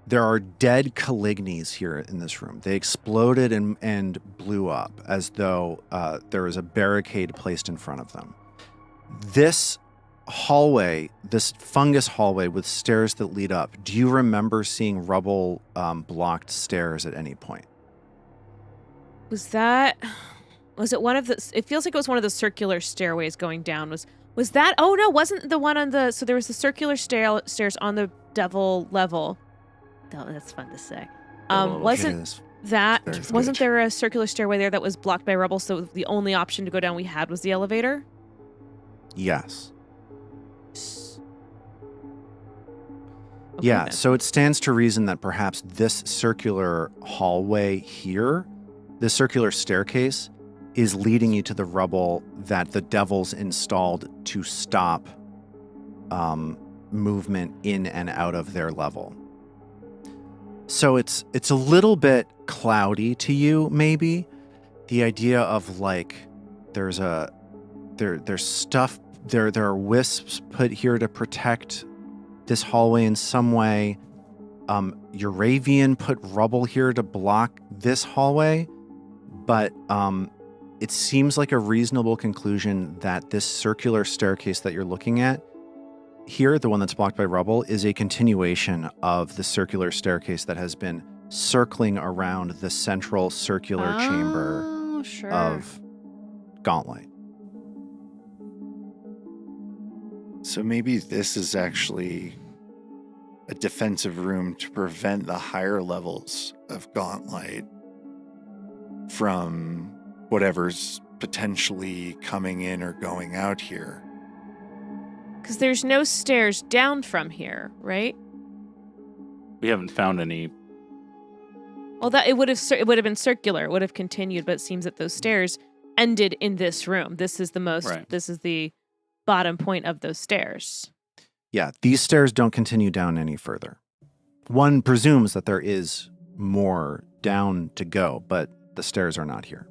There are dead Calignes here in this room. They exploded and blew up as though there was a barricade placed in front of them. This hallway, this fungus hallway with stairs that lead up, do you remember seeing rubble blocked stairs at any point? Was it one of the, it feels like it was one of the circular stairways going down. Was that, oh no, wasn't the one on the, so there was the circular stairs on the devil level. Oh, that's fun to say. Wasn't there a circular stairway there that was blocked by rubble, so the only option to go down we had was the elevator? Yes. Okay, Yeah, then. so it stands to reason that perhaps this circular hallway here, this circular staircase, is leading you to the rubble that the devils installed to stop movement in and out of their level. So it's a little bit cloudy to you, maybe. The idea of like there's stuff there are wisps put here to protect this hallway in some way. Euravian put rubble here to block this hallway, but it seems like a reasonable conclusion that this circular staircase that you're looking at here, the one that's blocked by rubble, is a continuation of the circular staircase that has been circling around the central circular chamber of Gauntlet. So maybe this is actually a defensive room to prevent the higher levels of Gauntlet from whatever's potentially coming in or going out here. Because there's no stairs down from here, right? We haven't found any Well, that it would have been circular. It would have continued, but it seems that those stairs ended in this room. This is the most. Right. This is the bottom point of those stairs. Yeah, these stairs don't continue down any further. One presumes that there is more down to go, but the stairs are not here.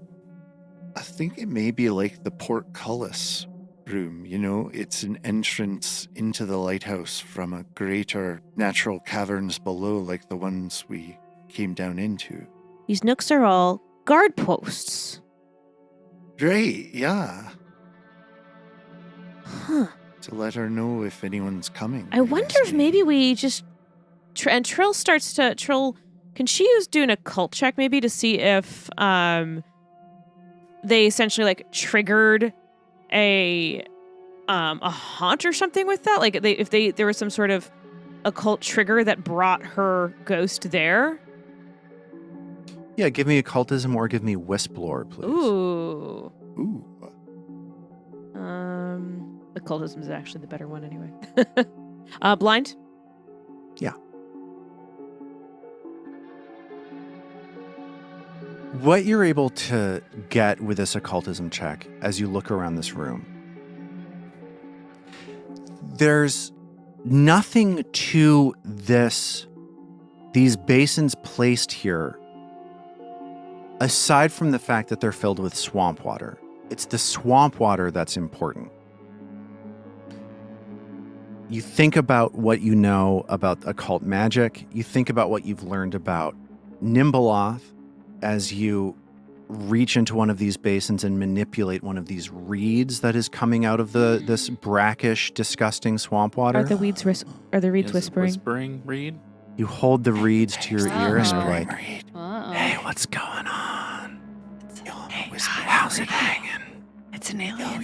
I think it may be like the portcullis room. You know, it's an entrance into the lighthouse from a greater natural caverns below, like the ones we came down into. These nooks are all guard posts. Right, yeah. Huh. To let her know if anyone's coming. I wonder if maybe we just. And Trill starts to. Trill. Can she use doing a cult check maybe to see if they essentially like triggered a haunt or something with that? Like if there was some sort of occult trigger that brought her ghost there? Yeah, give me occultism or give me whistlore, please. Ooh. Ooh. Occultism is actually the better one anyway. Blind? Yeah. What you're able to get with this occultism check as you look around this room, there's nothing to these basins placed here aside from the fact that they're filled with swamp water. It's the swamp water that's important. You think about what you know about occult magic. You think about what you've learned about Nimbleoth as you reach into one of these basins and manipulate one of these reeds that is coming out of this brackish, disgusting swamp water. Are the reeds Is whispering? it whispering reed? You hold the reeds to your ear and you're like, Uh-oh. "Hey, what's going on? How's it hanging? It's an alien.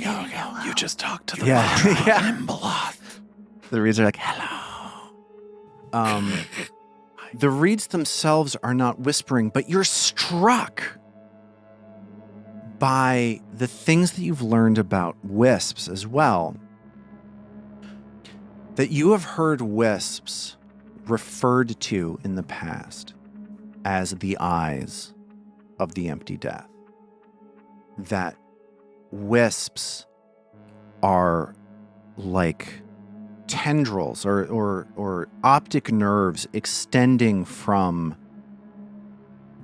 You just talked to the Yeah, yeah." Nimbleoth. The reeds are like, "Hello." The reeds themselves are not whispering, but you're struck by the things that you've learned about wisps as well. That you have heard wisps referred to in the past as the eyes of the empty death. That wisps are like tendrils or optic nerves extending from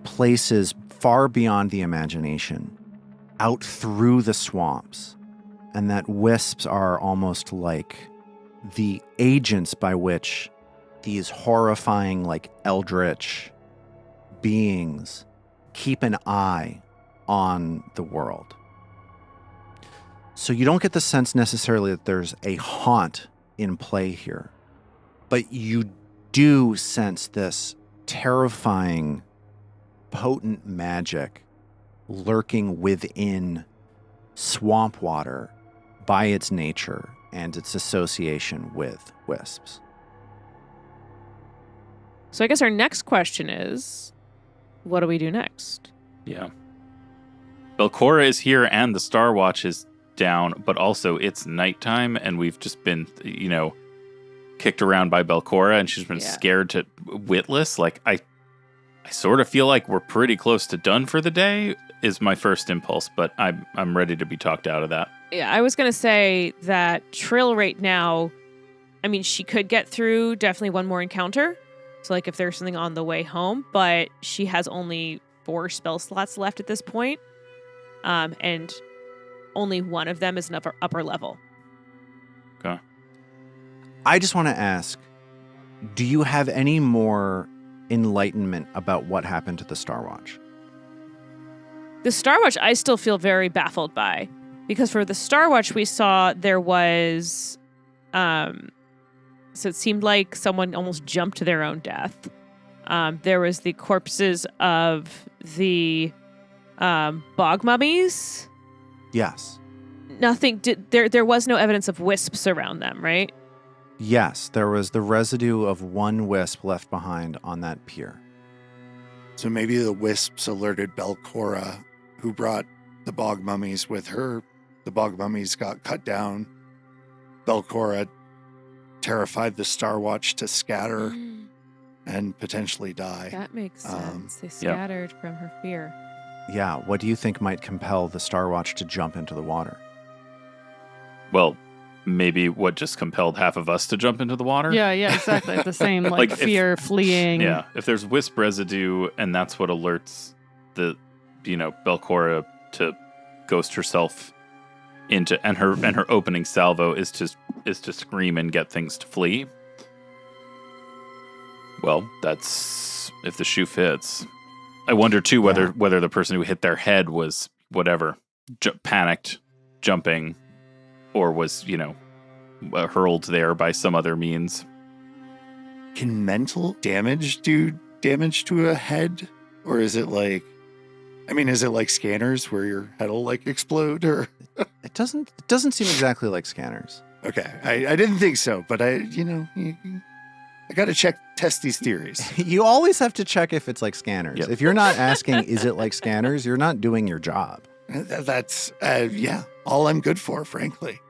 places far beyond the imagination out through the swamps, and that wisps are almost like the agents by which these horrifying, like eldritch beings keep an eye on the world. So you don't get the sense necessarily that there's a haunt in play here, but you do sense this terrifying, potent magic lurking within swamp water by its nature and its association with wisps. So I guess our next question is, what do we do next? Yeah. Belcora is here and the Star Watch is down, but also it's nighttime and we've just been, kicked around by Belcora and she's been scared to witless. Like, I sort of feel like we're pretty close to done for the day is my first impulse, but I'm ready to be talked out of that. Yeah, I was going to say that Trill right now, I mean, she could get through definitely one more encounter. So, like, if there's something on the way home, but she has only 4 spell slots left at this point. And only one of them is an upper level. Okay. I just want to ask, do you have any more enlightenment about what happened to the Star Watch? The Star Watch, I still feel very baffled by. Because for the Star Watch, we saw there was... So it seemed like someone almost jumped to their own death. There was the corpses of the bog mummies. Yes. Nothing. There was no evidence of wisps around them, right? Yes, there was the residue of one wisp left behind on that pier. So maybe the wisps alerted Belcora, who brought the bog mummies with her. The bog mummies got cut down. Belcora terrified the Star Watch to scatter. and potentially die. That makes sense. They Yep. scattered from her fear. Yeah, what do you think might compel the Star Watch to jump into the water? Well, maybe what just compelled half of us to jump into the water? Yeah, exactly. The same, Like, if- fear, fleeing. Yeah, if there's wisp residue and that's what alerts the, Belcora to ghost herself into, and her opening salvo is to scream and get things to flee. Well, that's if the shoe fits. I wonder too whether the person who hit their head was panicked, jumping, or was hurled there by some other means. Can mental damage do damage to a head? Or is it like scanners where your head will explode? Or It doesn't seem exactly like scanners. okay, I didn't think so, but I got to test these theories. You always have to check if it's like scanners. Yep. If you're not asking, is it like scanners, you're not doing your job. That's all I'm good for, frankly.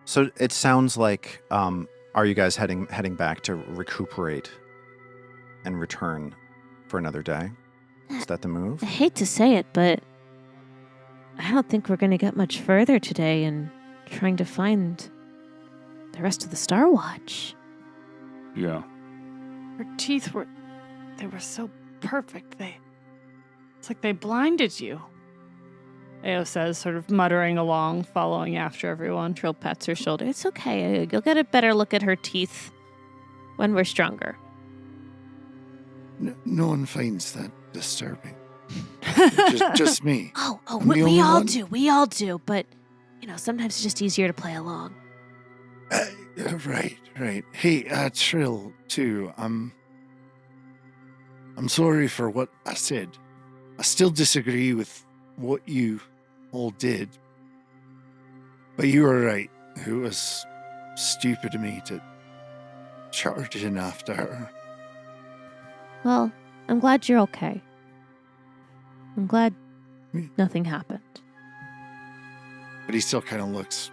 So it sounds like, are you guys heading back to recuperate and return for another day? Is that the move? I hate to say it, but I don't think we're going to get much further today in trying to find the rest of the Star Watch. Yeah. Her teeth were so perfect. It's like they blinded you. Ao says, sort of muttering along, following after everyone. Trill pats her shoulder. It's okay. You'll get a better look at her teeth when we're stronger. No one finds that disturbing. just me. Oh, I'm the we only all one? do. We all do. But, sometimes it's just easier to play along. Right. Hey, Trill, too. I'm sorry for what I said. I still disagree with what you all did. But you were right. It was stupid of me to charge in after her. Well, I'm glad you're okay. I'm glad Me- nothing happened. But he still kind of looks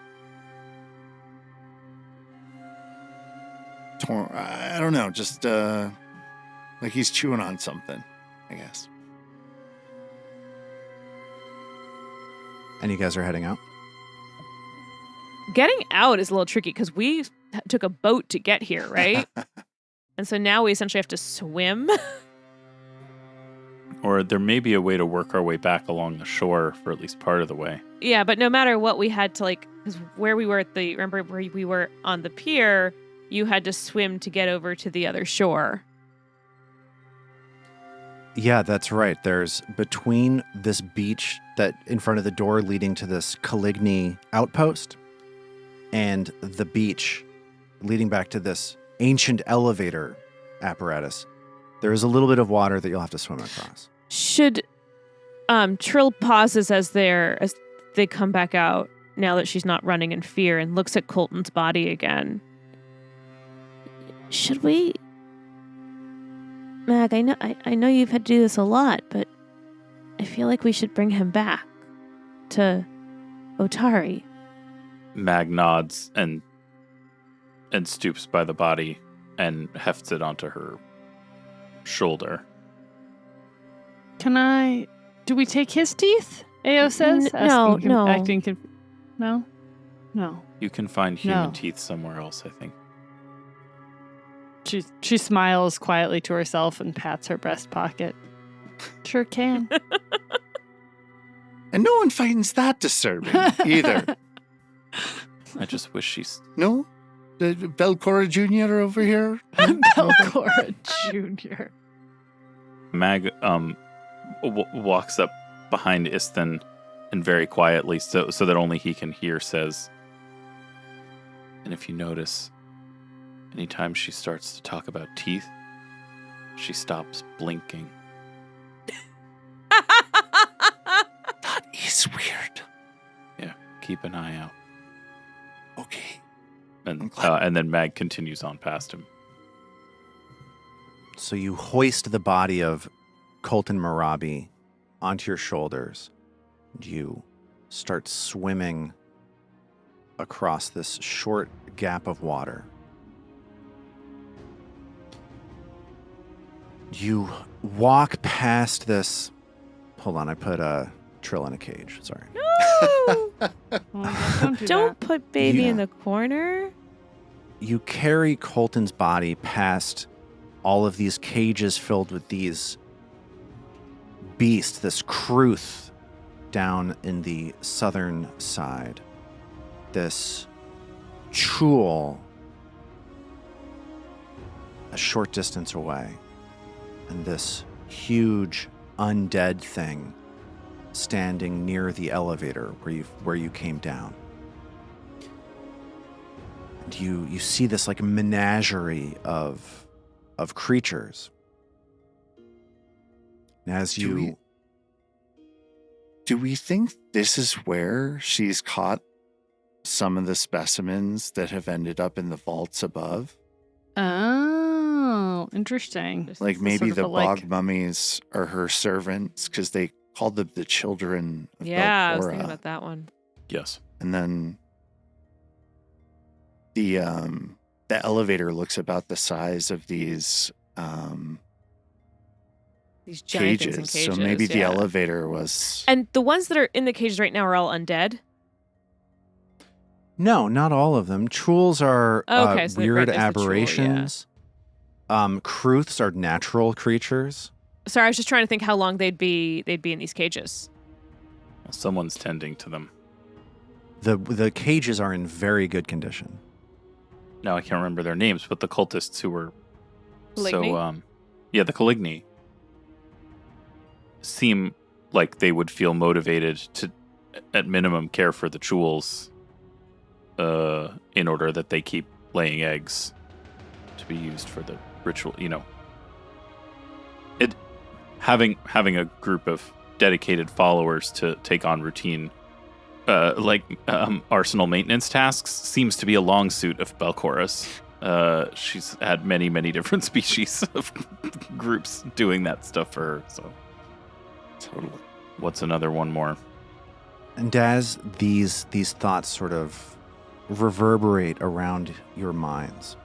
torn. I don't know, just like he's chewing on something, I guess. And you guys are heading out? Getting out is a little tricky because we took a boat to get here, right? And so now we essentially have to swim. Or there may be a way to work our way back along the shore for at least part of the way. Yeah, but no matter what, we had to because where we were remember where we were on the pier, you had to swim to get over to the other shore. Yeah, that's right. There's between this beach that in front of the door leading to this Caligny outpost and the beach leading back to this ancient elevator apparatus, there is a little bit of water that you'll have to swim across. Should Trill pauses as they come back out now that she's not running in fear and looks at Colton's body again. Should we? Mag, I know you've had to do this a lot, but I feel like we should bring him back to Otari. Mag nods and stoops by the body and hefts it onto her shoulder. Do we take his teeth? Ao says. No. No. You can find human No. teeth somewhere else, I think. She smiles quietly to herself and pats her breast pocket. Sure can. And no one finds that disturbing either. I just wish she's... No? The Belcora Jr. over here? Belcora Jr. Mag walks up behind Istan and very quietly, so that only he can hear, says, and if you notice, anytime she starts to talk about teeth, she stops blinking. That is weird. Yeah, keep an eye out. Okay. And I'm glad- and then Mag continues on past him. So you hoist the body of Colton Marabi onto your shoulders. And you start swimming across this short gap of water. You walk past this. Hold on, I put Trill in a cage. Sorry. No! Don't do Don't that. put baby Yeah. in the corner. You carry Colton's body past all of these cages filled with these beasts, this Kruth down in the southern side, this Chul a short distance away, and this huge undead thing standing near the elevator where you came down. And you see this like menagerie of creatures. And as you Do we think this is where she's caught some of the specimens that have ended up in the vaults above? Oh, interesting. Like It's maybe sort of the a, like- bog mummies are her servants because they called them the children of Yeah, I was Belcora. thinking about that one. Yes. And then the elevator looks about the size of these These giant cages. things in cages. So maybe the yeah. elevator was. And the ones that are in the cages right now are all undead. No, not all of them. Chuls are Okay, so weird right, there's the Chul, yeah. aberrations. Kruths are natural creatures. Sorry, I was just trying to think how long they'd be in these cages. Someone's tending to them. The cages are in very good condition. Now I can't remember their names, but the cultists who were Caligni? the Caligni seem like they would feel motivated to, at minimum, care for the Chuls, in order that they keep laying eggs to be used for the ritual. You know, it having a group of dedicated followers to take on routine, arsenal maintenance tasks seems to be a long suit of Belcora's. She's had many different species of groups doing that stuff for her. So, Totally. what's another one more? And as these thoughts sort of reverberate around your minds,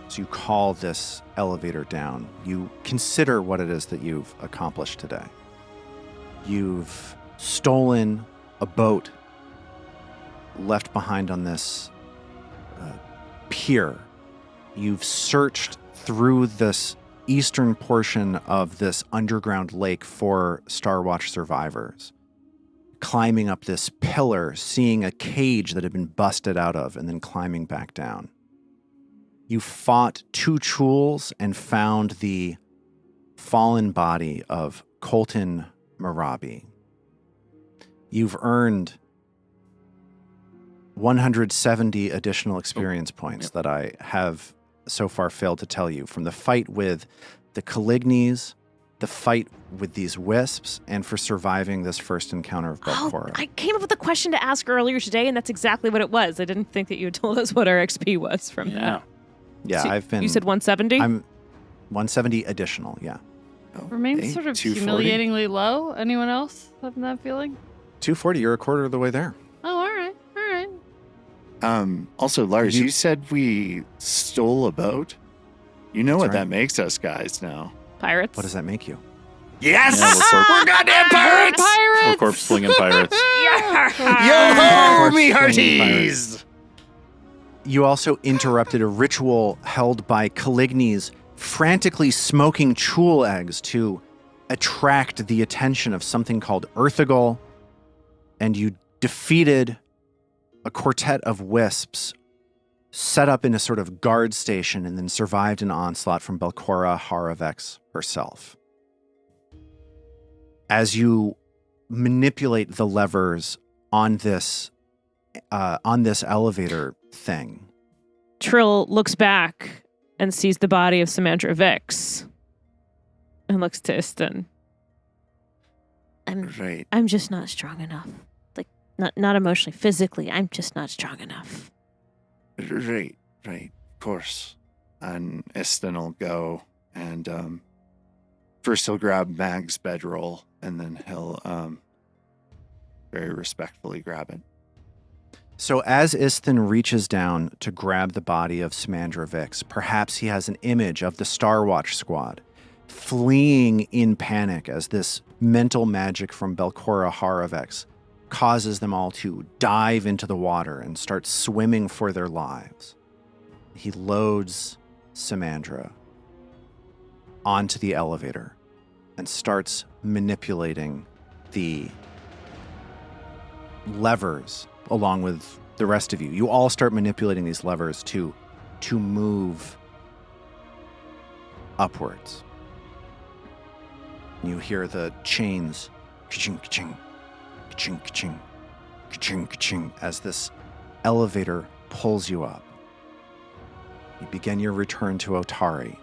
as you call this elevator down, you consider what it is that you've accomplished today. You've stolen a boat left behind on this pier. You've searched through this eastern portion of this underground lake for Star Watch survivors, climbing up this pillar, seeing a cage that had been busted out of, and then climbing back down. You fought 2 Chuls and found the fallen body of Colton Marabi. You've earned 170 additional experience points that I have so far failed to tell you from the fight with the Calignis, the fight with these wisps, and for surviving this first encounter of Belcora. I came up with a question to ask earlier today, and that's exactly what it was. I didn't think that you had told us what our XP was from that. Yeah, So I've been. You said 170? I'm 170 additional. Yeah, Oh, Remains hey, sort of 240. humiliatingly low. Anyone else having that feeling? 240. You're a quarter of the way there. Oh, all right. All right. Also, Lars, You- you said we stole a boat. You know That's what right. that makes us, guys, now. Pirates? What does that make you? Yes! Yeah, we're goddamn pirates! Or corpse slinging pirates. Yo-ho, Corpse me slinging hearties! You also interrupted a ritual held by Caligni's frantically smoking Chul eggs to attract the attention of something called Earthagol, and you defeated a quartet of wisps set up in a sort of guard station and then survived an onslaught from Belcora Haravex herself. As you manipulate the levers on this elevator thing, Trill looks back and sees the body of Samandra Vix and looks to Iston. Right. I'm just not strong enough. Like, not emotionally, physically. I'm just not strong enough. Right, of course. And Eston will go and first he'll grab Mag's bedroll and then he'll very respectfully grab it. So as Iston reaches down to grab the body of Samandra Vix, perhaps he has an image of the Star Watch squad fleeing in panic as this mental magic from Belcora Haravex causes them all to dive into the water and start swimming for their lives. He loads Samandra onto the elevator and starts manipulating the levers along with the rest of you. You all start manipulating these levers to move upwards. You hear the chains ka-ching, ka-ching, ka-ching, ka-ching, ka-ching, ka-ching, as this elevator pulls you up. You begin your return to Otari,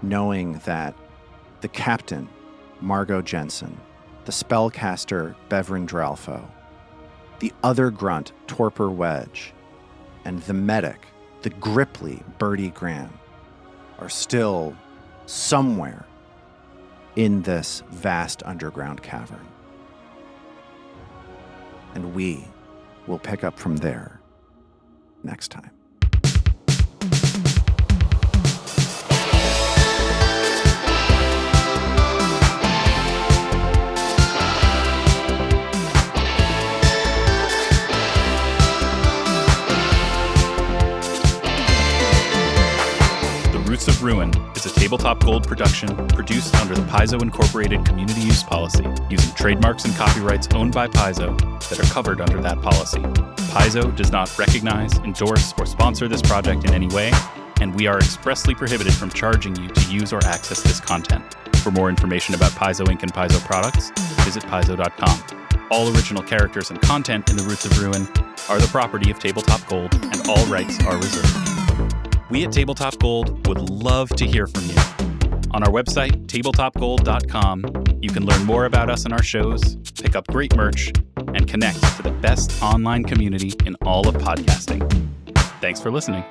knowing that the captain, Margot Jensen, the spellcaster, Bevrin Dralfo, the other grunt, Torpor Wedge, and the medic, the Gripply, Bertie Graham, are still somewhere in this vast underground cavern. And we will pick up from there next time. Roots of Ruin is a Tabletop Gold production produced under the Paizo Incorporated Community Use Policy, using trademarks and copyrights owned by Paizo that are covered under that policy. Paizo does not recognize, endorse, or sponsor this project in any way, and we are expressly prohibited from charging you to use or access this content. For more information about Paizo Inc. and Paizo products, visit paizo.com. All original characters and content in the Roots of Ruin are the property of Tabletop Gold, and all rights are reserved. We at Tabletop Gold would love to hear from you. On our website, tabletopgold.com, you can learn more about us and our shows, pick up great merch, and connect to the best online community in all of podcasting. Thanks for listening.